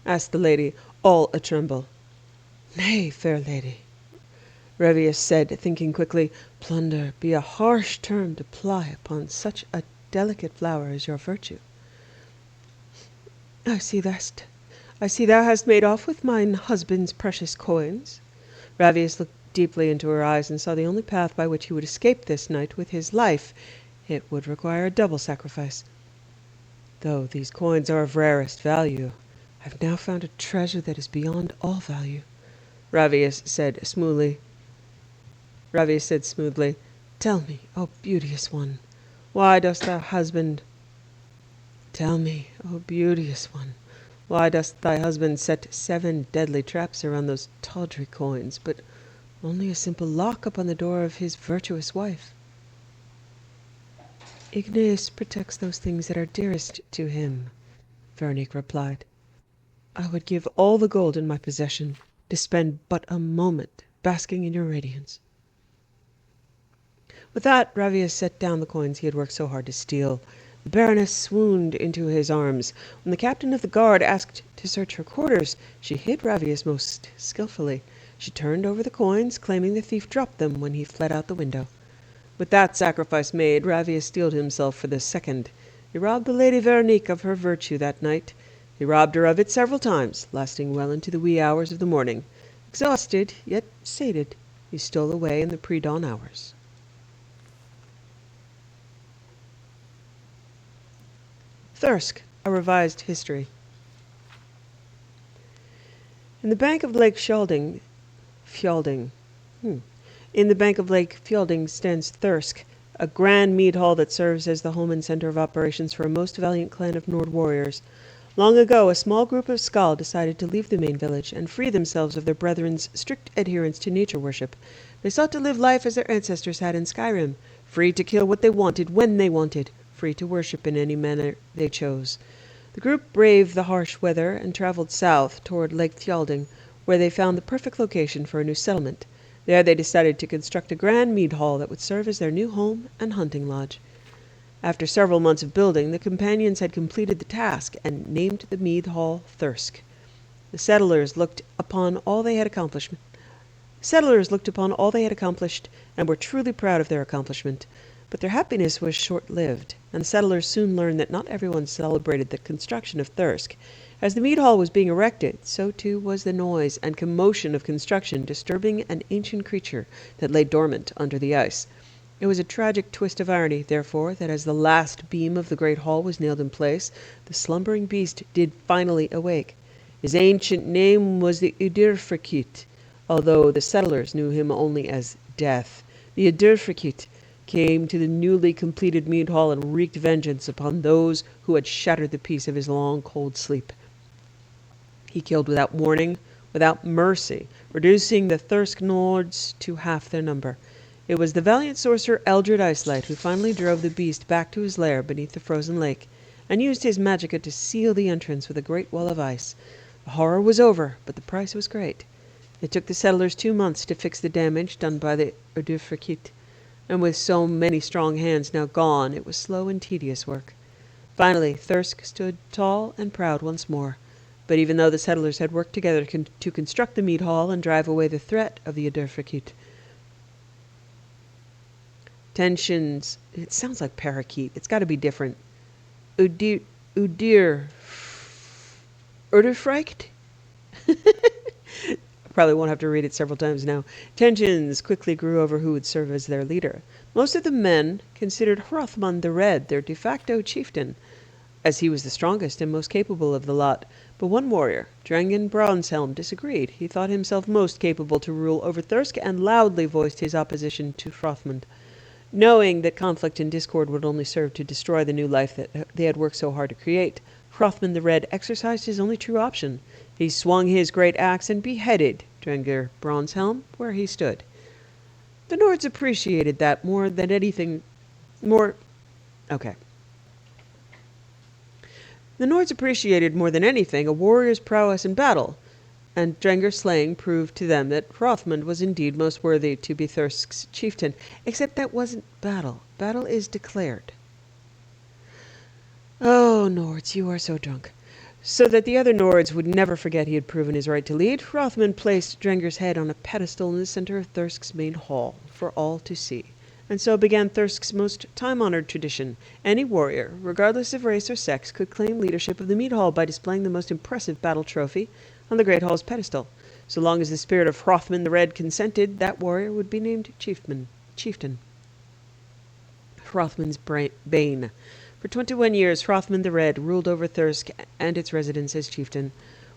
asked the lady, all a-tremble. "Nay, fair lady," Ravius said, thinking quickly. "Plunder be a harsh term to apply upon such a delicate flower as your virtue. I see thou hast made off with mine husband's precious coins." Ravius looked deeply into her eyes and saw the only path by which he would escape this night with his life. It would require a double sacrifice. "Though these coins are of rarest value, I've now found a treasure that is beyond all value," Ravius said smoothly. "Tell me, O beauteous one, why dost thy husband set 7 deadly traps around those tawdry coins, but only a simple lock upon the door of his virtuous wife?" "Igneus protects those things that are dearest to him," Veronique replied. I would give all the gold in my possession to spend but a moment basking in your radiance." With that, Ravius set down the coins he had worked so hard to steal. The Baroness swooned into his arms. When the captain of the guard asked to search her quarters, she hid Ravius most skillfully. She turned over the coins, claiming the thief dropped them when he fled out the window. With that sacrifice made, Ravius steeled himself for the second. He robbed the Lady Veronique of her virtue that night. He robbed her of it several times, lasting well into the wee hours of the morning. Exhausted, yet sated, he stole away in the pre-dawn hours. Thirsk, a revised history. In the bank of Lake Fjelding stands Thirsk, a grand mead hall that serves as the home and center of operations for a most valiant clan of Nord warriors. Long ago, a small group of Skal decided to leave the main village and free themselves of their brethren's strict adherence to nature worship. They sought to live life as their ancestors had in Skyrim, free to kill what they wanted when they wanted, free to worship in any manner they chose. The group braved the harsh weather and traveled south toward Lake Fjelding, where they found the perfect location for a new settlement. There they decided to construct a grand mead hall that would serve as their new home and hunting lodge. After several months of building, the companions had completed the task and named the mead hall Thirsk. The settlers looked upon all they had accomplished and were truly proud of their accomplishment. But their happiness was short-lived, and the settlers soon learned that not everyone celebrated the construction of Thirsk. As the mead hall was being erected, so too was the noise and commotion of construction disturbing an ancient creature that lay dormant under the ice. It was a tragic twist of irony, therefore, that as the last beam of the great hall was nailed in place, the slumbering beast did finally awake. His ancient name was the Udirfrikit, although the settlers knew him only as Death. The Udirfrikit came to the newly completed mead hall and wreaked vengeance upon those who had shattered the peace of his long, cold sleep. He killed without warning, without mercy, reducing the Thirsk Nords to half their number. It was the valiant sorcerer Eldred Icelight who finally drove the beast back to his lair beneath the frozen lake, and used his magicka to seal the entrance with a great wall of ice. The horror was over, but the price was great. It took the settlers 2 months to fix the damage done by the Udirfrikit, and with so many strong hands now gone, it was slow and tedious work. Finally, Thirsk stood tall and proud once more. But even though the settlers had worked together to construct the mead hall and drive away the threat of the Udirfrikit, tensions, it sounds like parakeet, it's got to be different. Udirfrikt? Probably won't have to read it several times now. Tensions quickly grew over who would serve as their leader. Most of the men considered Hrothmund the Red their de facto chieftain, as he was the strongest and most capable of the lot. But one warrior, Drangen Bronzehelm, disagreed. He thought himself most capable to rule over Thirsk and loudly voiced his opposition to Hrothmund. Knowing that conflict and discord would only serve to destroy the new life that they had worked so hard to create, Hrothmund the Red exercised his only true option. He swung his great axe and beheaded Drangen Bronzehelm where he stood. The Nords appreciated that more than anything. The Nords appreciated more than anything a warrior's prowess in battle, and Dranger's slaying proved to them that Hrothmund was indeed most worthy to be Thirsk's chieftain. Except that wasn't battle. Battle is declared. Oh, Nords, you are so drunk. So that the other Nords would never forget he had proven his right to lead, Hrothmund placed Dranger's head on a pedestal in the center of Thirsk's main hall, for all to see. And so began Thirsk's most time-honored tradition. Any warrior, regardless of race or sex, could claim leadership of the mead hall by displaying the most impressive battle trophy on the great hall's pedestal. So long as the spirit of Hrothmund the Red consented, that warrior would be named chieftain. Hrothmund's bane. For 21 years, Hrothmund the Red ruled over Thirsk and its residents as chieftain.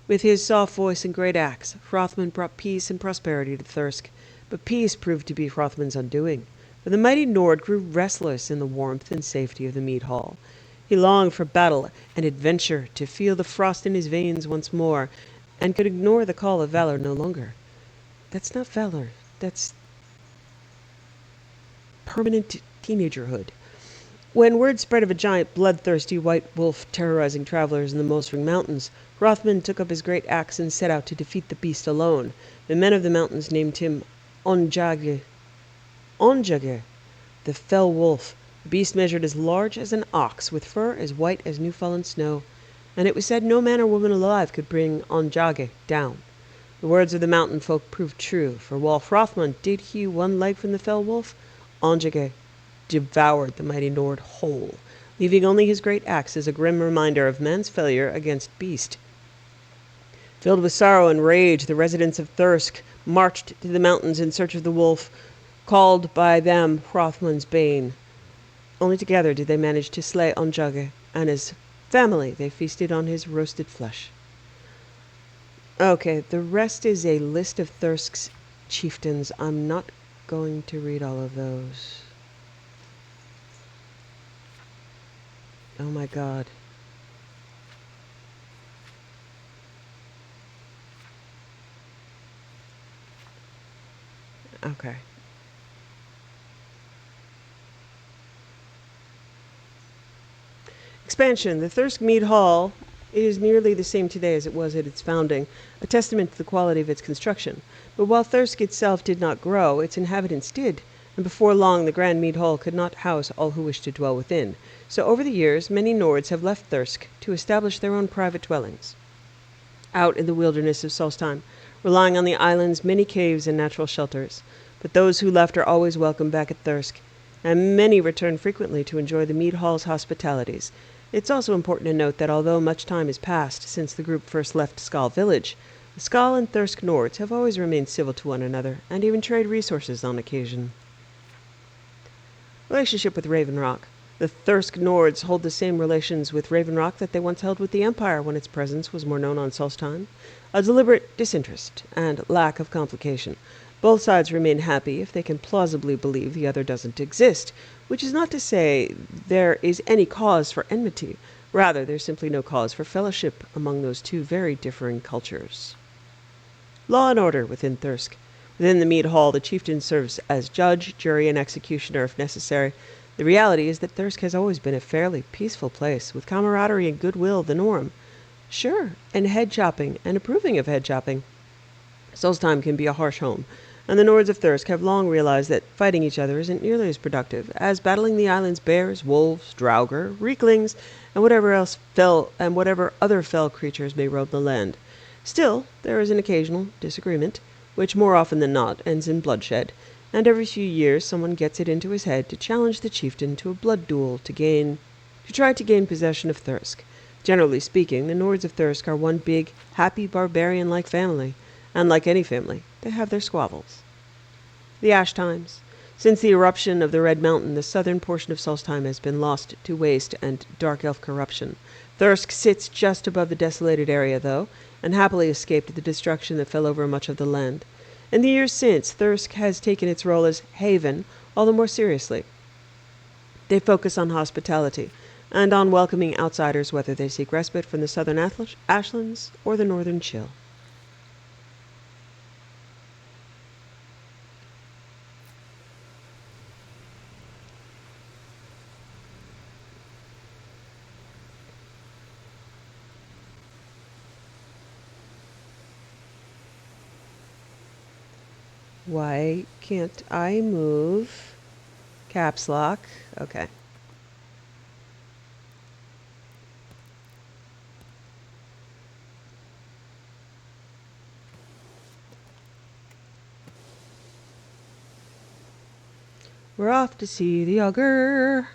With his soft voice and great axe, Hrothmund brought peace and prosperity to Thirsk. But peace proved to be Hrothmund's undoing. For the mighty Nord grew restless in the warmth and safety of the mead hall. He longed for battle and adventure, to feel the frost in his veins once more, and could ignore the call of valor no longer. That's not valor. That's permanent teenagerhood. When word spread of a giant, bloodthirsty white wolf terrorizing travelers in the Mosring Mountains, Hrothmund took up his great axe and set out to defeat the beast alone. The men of the mountains named him Onjage, the fell wolf. The beast measured as large as an ox, with fur as white as new-fallen snow, and it was said no man or woman alive could bring Onjage down. The words of the mountain folk proved true, for while Hrothmund did hew one leg from the fell wolf, Onjage devoured the mighty Nord whole, leaving only his great axe as a grim reminder of man's failure against beast. Filled with sorrow and rage, the residents of Thirsk marched to the mountains in search of the wolf, called by them Hrothmund's bane. Only together did they manage to slay Onjage, and as family they feasted on his roasted flesh. Okay, the rest is a list of Thirsk's chieftains. I'm not going to read all of those. Oh my god. Okay. Expansion. The Thirsk Mead Hall is nearly the same today as it was at its founding, a testament to the quality of its construction. But while Thirsk itself did not grow, its inhabitants did, and before long the Grand Mead Hall could not house all who wished to dwell within. So over the years, many Nords have left Thirsk to establish their own private dwellings out in the wilderness of Solstheim, relying on the island's many caves and natural shelters. But those who left are always welcome back at Thirsk, and many return frequently to enjoy the Mead Hall's hospitalities. It's also important to note that although much time has passed since the group first left Skal Village, the Skal and Thirsk Nords have always remained civil to one another, and even trade resources on occasion. Relationship with Raven Rock. The Thirsk Nords hold the same relations with Raven Rock that they once held with the Empire when its presence was more known on Solstheim. A deliberate disinterest and lack of complication. Both sides remain happy if they can plausibly believe the other doesn't exist, which is not to say there is any cause for enmity. Rather, there's simply no cause for fellowship among those two very differing cultures. Law and order within Thirsk. Within the Mead Hall, the chieftain serves as judge, jury, and executioner if necessary. The reality is that Thirsk has always been a fairly peaceful place, with camaraderie and goodwill the norm. Sure, and head chopping, and approving of head chopping. Solstheim can be a harsh home, and the Nords of Thirsk have long realized that fighting each other isn't nearly as productive as battling the island's bears, wolves, draugr, reeklings, and whatever other fell creatures may roam the land. Still, there is an occasional disagreement, which more often than not ends in bloodshed, and every few years someone gets it into his head to challenge the chieftain to a blood duel to try to gain possession of Thirsk. Generally speaking, the Nords of Thirsk are one big, happy, barbarian-like family, and like any family, they have their squabbles. The Ash Times. Since the eruption of the Red Mountain, the southern portion of Solstheim has been lost to waste and dark elf corruption. Thirsk sits just above the desolated area, though, and happily escaped the destruction that fell over much of the land. In the years since, Thirsk has taken its role as haven all the more seriously. They focus on hospitality and on welcoming outsiders, whether they seek respite from the southern ashlands or the northern chill. Why can't I move? Caps lock. Okay. We're off to see the ogre.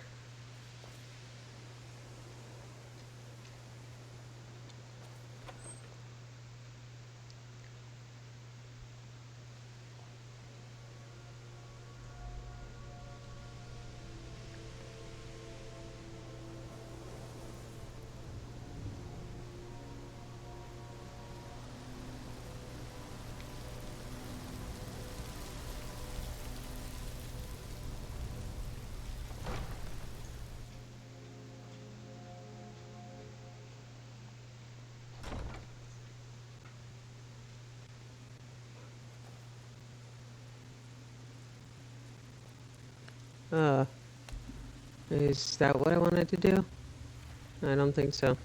Is that what I wanted to do? I don't think so.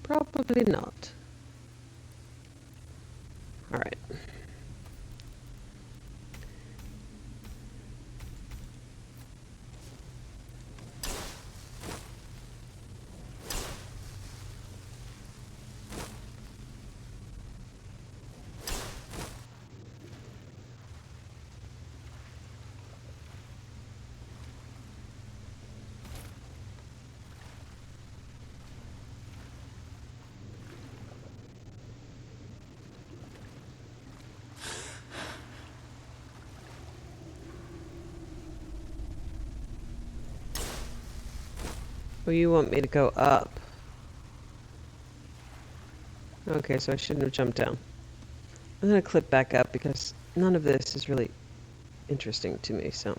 Probably not. Alright. Well, you want me to go up. Okay, so I shouldn't have jumped down. I'm gonna clip back up because none of this is really interesting to me, so.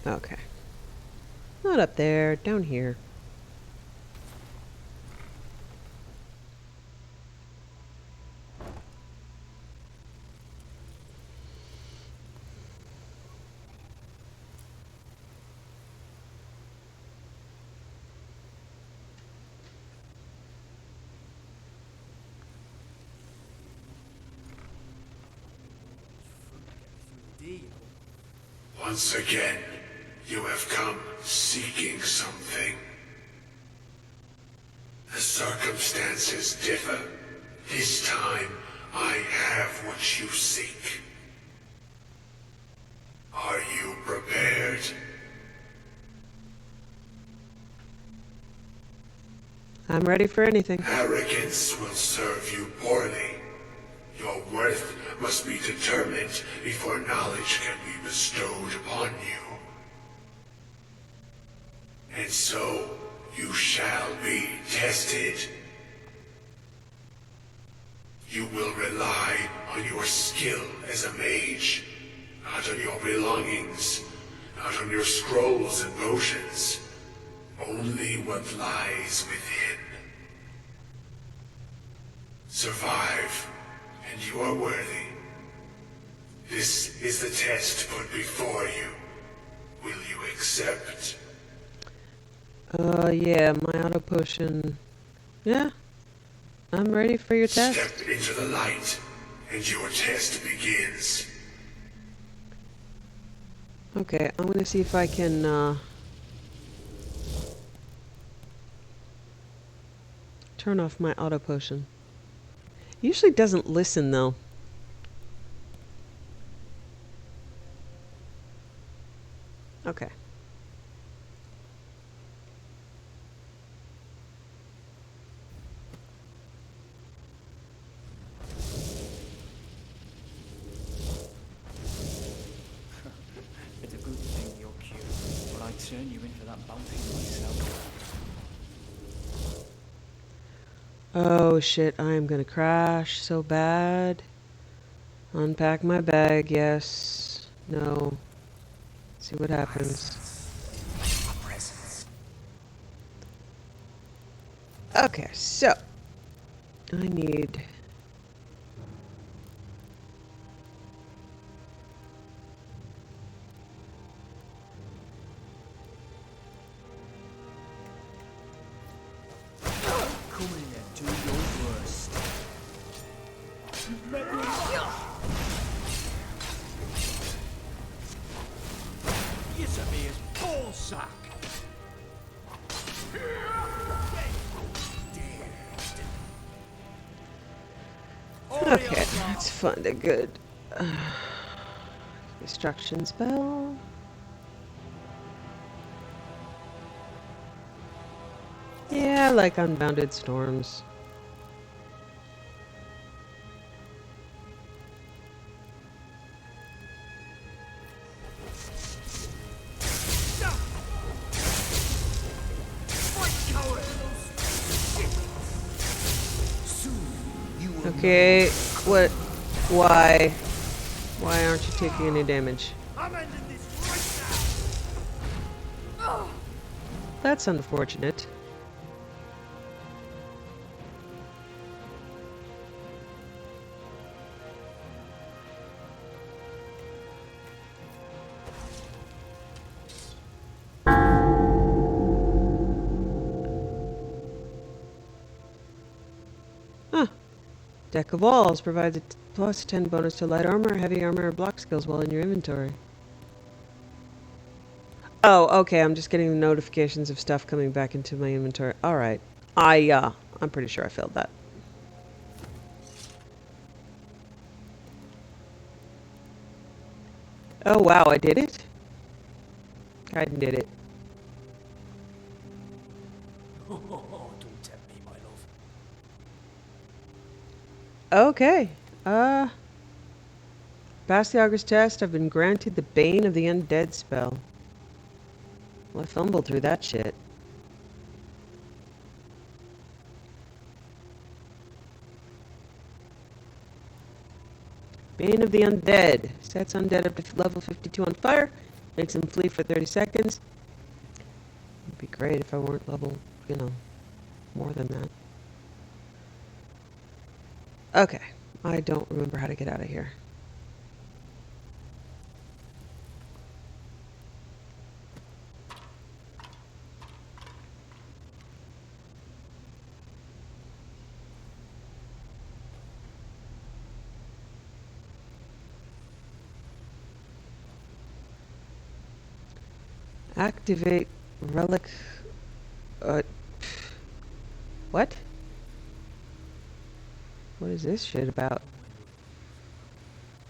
Okay. Not up there, down here. Once again, you have come seeking something. The circumstances differ. This time, I have what you seek. Are you prepared? I'm ready for anything. Arrogance will serve you poorly. Your worth must be determined before knowledge can be bestowed upon you. And so, you shall be tested. You will rely on your skill as a mage, not on your belongings, not on your scrolls and potions, only what lies within. Survive, and you are worthy. This is the test put before you. Will you accept? Yeah, my auto potion. Yeah, I'm ready for your test. Step into the light, and your test begins. Okay, I'm gonna see if I can, turn off my auto potion. Usually doesn't listen, though. Okay. It's a good thing you're cute, but I'd turn you into that bounty myself. Oh shit, I am gonna crash so bad. Unpack my bag, yes. No. See what happens. Okay, so I need Come in and do your worst. Yes, I mean, it's ball sack. okay, that's fun to good. Destruction spell. Yeah, I like unbounded storms. Okay, what? Why? Why aren't you taking any damage? I'm ending this right now! That's unfortunate. Huh. Deck of Walls provides a plus 10 bonus to light armor, heavy armor, or block skills while in your inventory. Oh, okay, I'm just getting the notifications of stuff coming back into my inventory. Alright. I'm pretty sure I failed that. Oh, wow, I did it? Kaidan did it. Oh, don't tempt me, my love. Okay. Passed the Augure's test. I've been granted the Bane of the Undead spell. Well, I fumbled through that shit. Bane of the Undead. Sets undead up to level 52 on fire. Makes them flee for 30 seconds. It'd be great if I weren't level, more than that. Okay. I don't remember how to get out of here. Activate relic. What? What is this shit about?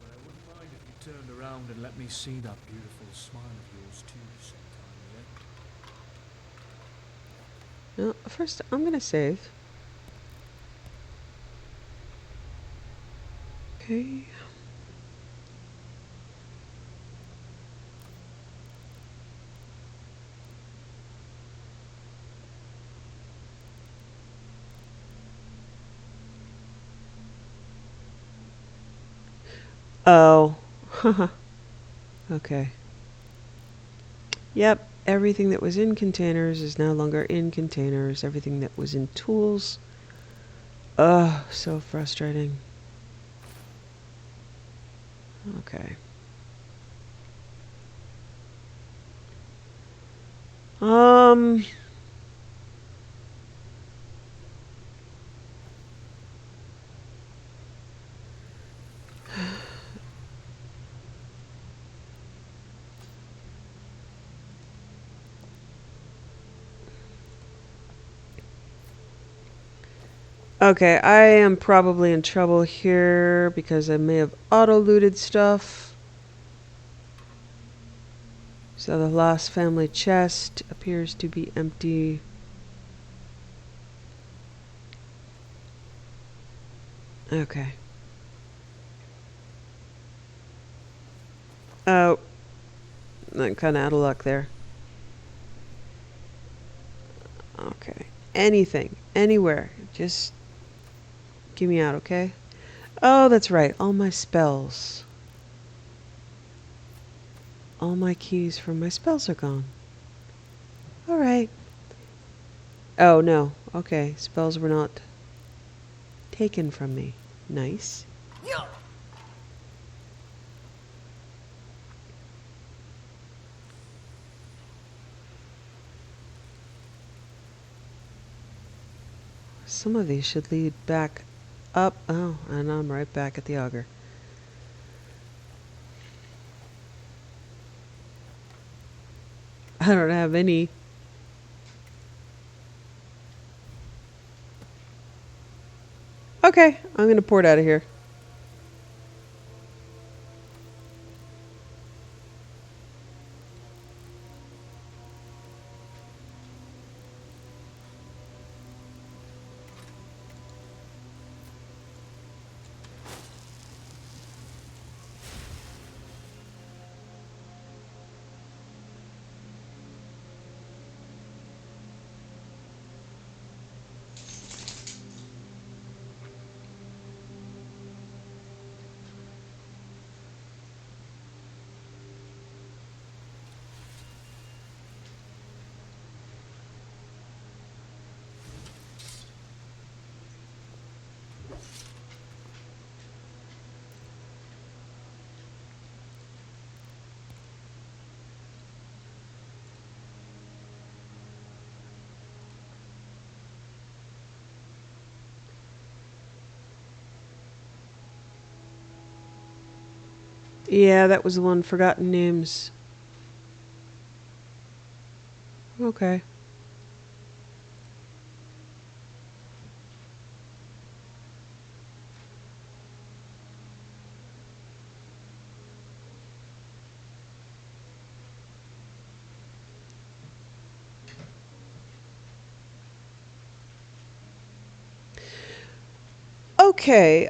But I wouldn't mind if you turned around and let me see that beautiful smile of yours too sometime, yeah? No, first I'm gonna save. Okay. Oh. Okay. Yep, everything that was in containers is no longer in containers. Everything that was in tools. Ugh, so frustrating. Okay. Okay, I am probably in trouble here because I may have auto-looted stuff. So the lost family chest appears to be empty. Okay. Oh, I'm kind of out of luck there. Okay. Anything, anywhere, just get me out, okay? Oh, that's right, all my spells. All my keys from my spells are gone. Alright. Oh, no. Okay, spells were not taken from me. Nice. Some of these should lead back up. Oh, and I'm right back at the auger. I don't have any. Okay, I'm gonna port out of here. Yeah, that was the one. Forgotten names. Okay. Okay,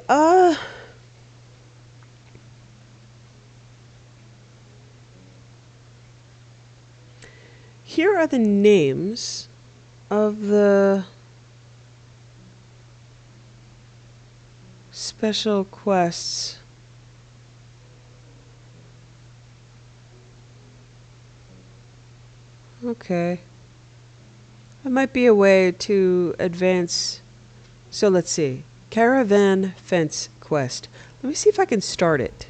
here are the names of the special quests. Okay. That might be a way to advance. So let's see. Caravan Fence Quest. Let me see if I can start it.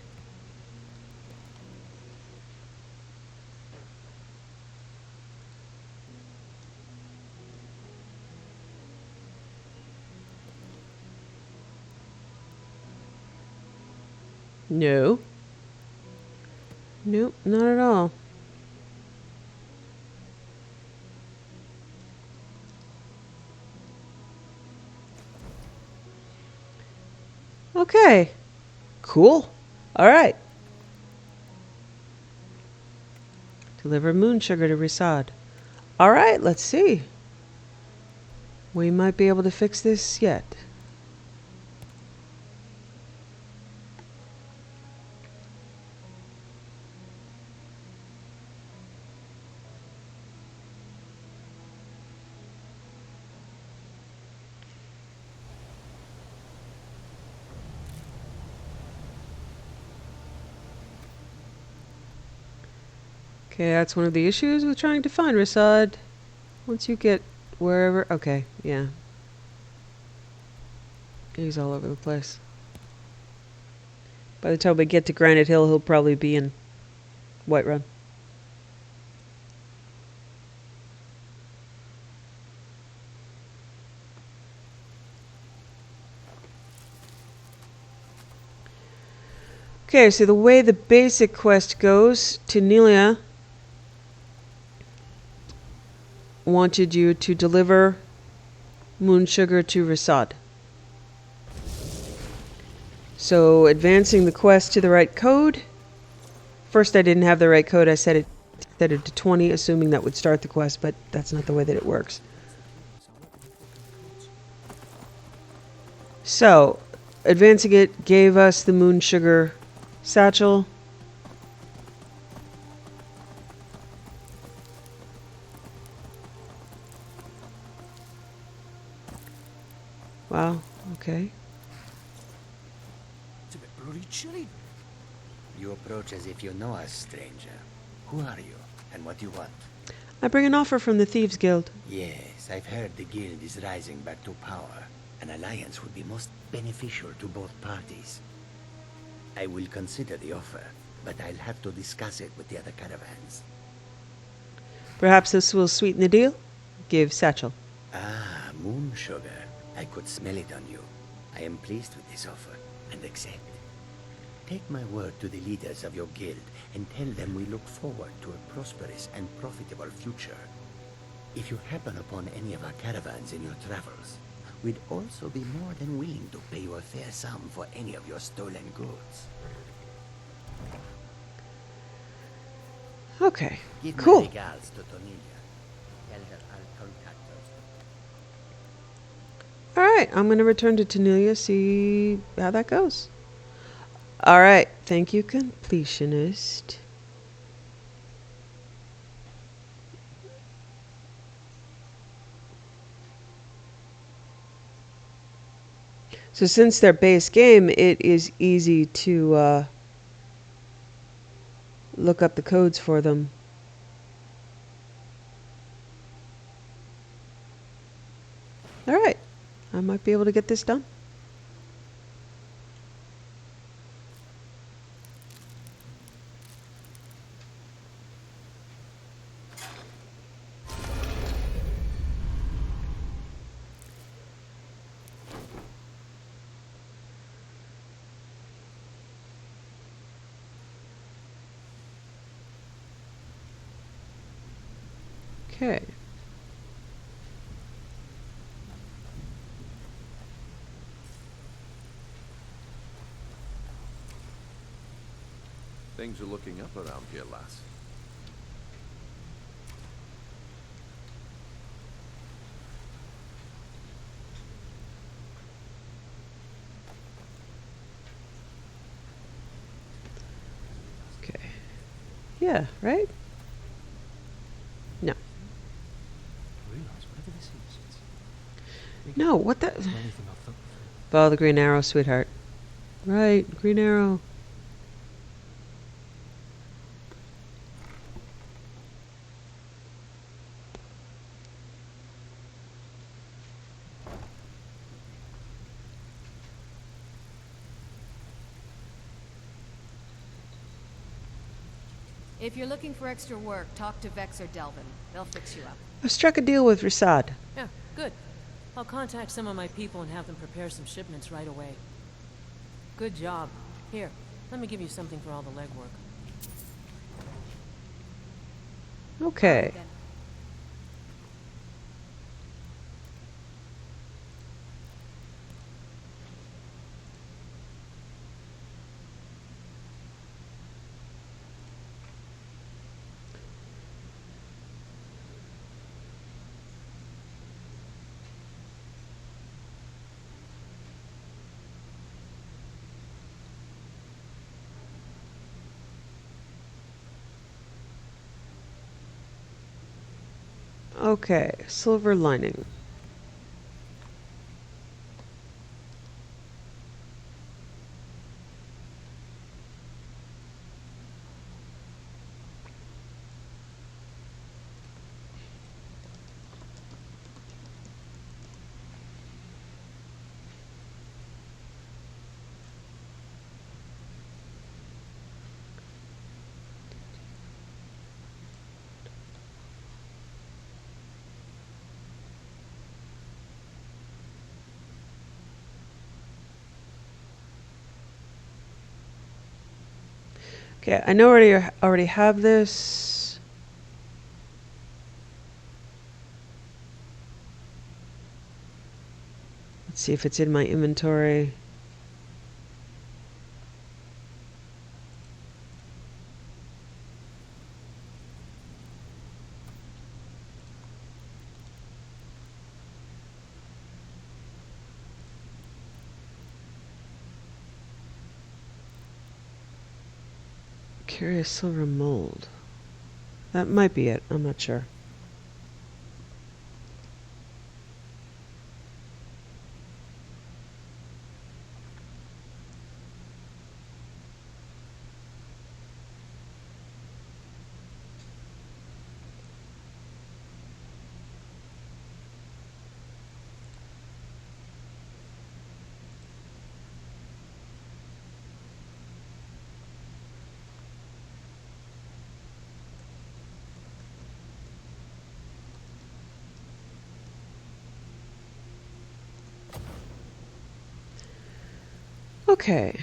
No. Nope, not at all. Okay. Cool. All right. Deliver moon sugar to Risad. All right, let's see. We might be able to fix this yet. Okay, that's one of the issues with trying to find Risad. Once you get wherever... Okay, yeah. He's all over the place. By the time we get to Granite Hill, he'll probably be in Whiterun. Okay, so the way the basic quest goes, Tenilia wanted you to deliver moon sugar to Risad. So advancing the quest to the right code. First I didn't have the right code. I set it to 20, assuming that would start the quest, but that's not the way that it works. So advancing it gave us the moon sugar satchel. Wow, okay. It's a bit bloody chilly. You approach as if you know us, stranger. Who are you, and what do you want? I bring an offer from the Thieves Guild. Yes, I've heard the guild is rising back to power. An alliance would be most beneficial to both parties. I will consider the offer, but I'll have to discuss it with the other caravans. Perhaps this will sweeten the deal? Give satchel. Ah, moon sugar. I could smell it on you. I am pleased with this offer, and accept. Take my word to the leaders of your guild, and tell them we look forward to a prosperous and profitable future. If you happen upon any of our caravans in your travels, we'd also be more than willing to pay you a fair sum for any of your stolen goods. Okay, Give cool. my regards to Tonilia. Tell her I'll contact her. Alright, I'm going to return to Tenilia, see how that goes. Alright, thank you, completionist. So since they're base game, it is easy to look up the codes for them. Alright, I might be able to get this done. Okay. Things are looking up around here, lass. Okay. Yeah, right? No. No, what the? Follow the green arrow, sweetheart. Right, green arrow. If you're looking for extra work, talk to Vex or Delvin. They'll fix you up. I've struck a deal with Rasad. Yeah, good. I'll contact some of my people and have them prepare some shipments right away. Good job. Here, let me give you something for all the legwork. Okay. Okay, silver lining. Okay, I know already have this. Let's see if it's in my inventory. Curious silver mold. That might be it. I'm not sure. Okay.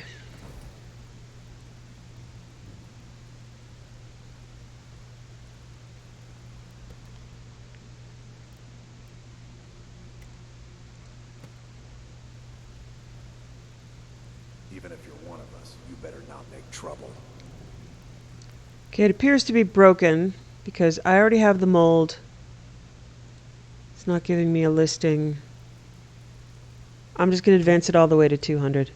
Even if you're one of us, you better not make trouble. Okay, it appears to be broken because I already have the mold. It's not giving me a listing. I'm just going to advance it all the way to 200.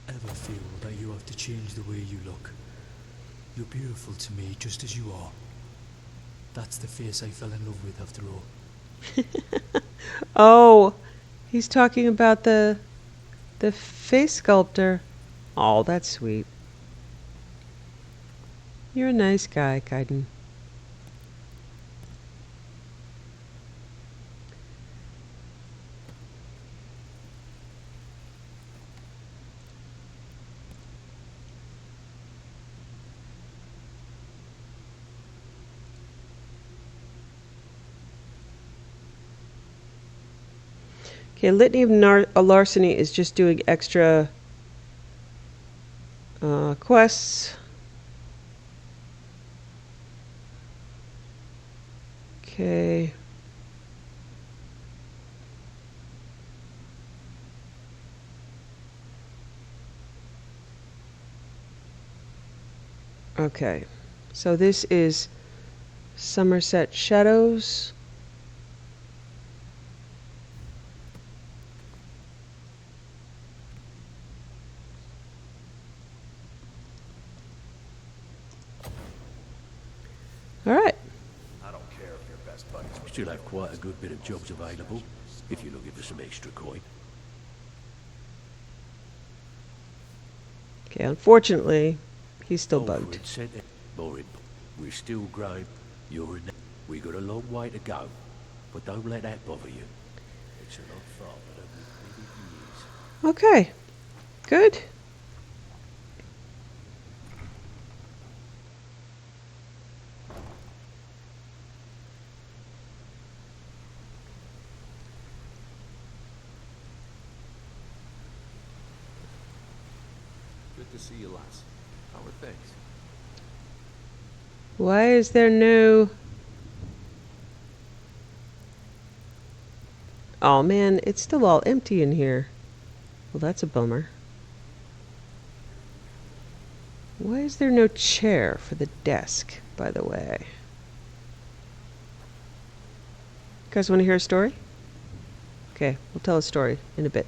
Ever feel that you have to change the way you look? You're beautiful to me just as you are. That's the face I fell in love with after all. Oh, he's talking about the face sculptor. Oh, that's sweet. You're a nice guy, Kaidan. Okay, Litany of Larceny is just doing extra quests. Okay. Okay, so this is Somerset Shadows. All right. I don't care if you're best buddies. We still have quite a good bit of jobs available, if you're looking for some extra coin. Okay, unfortunately, he's still bugged. We're still growing. You're in. We got a long way to go, but don't let that bother you. It's a lot far, but over Okay, good. Good to see you, lass. How are things? Why is there no... Oh man, it's still all empty in here. Well, that's a bummer. Why is there no chair for the desk, by the way? You guys want to hear a story? Okay, we'll tell a story in a bit.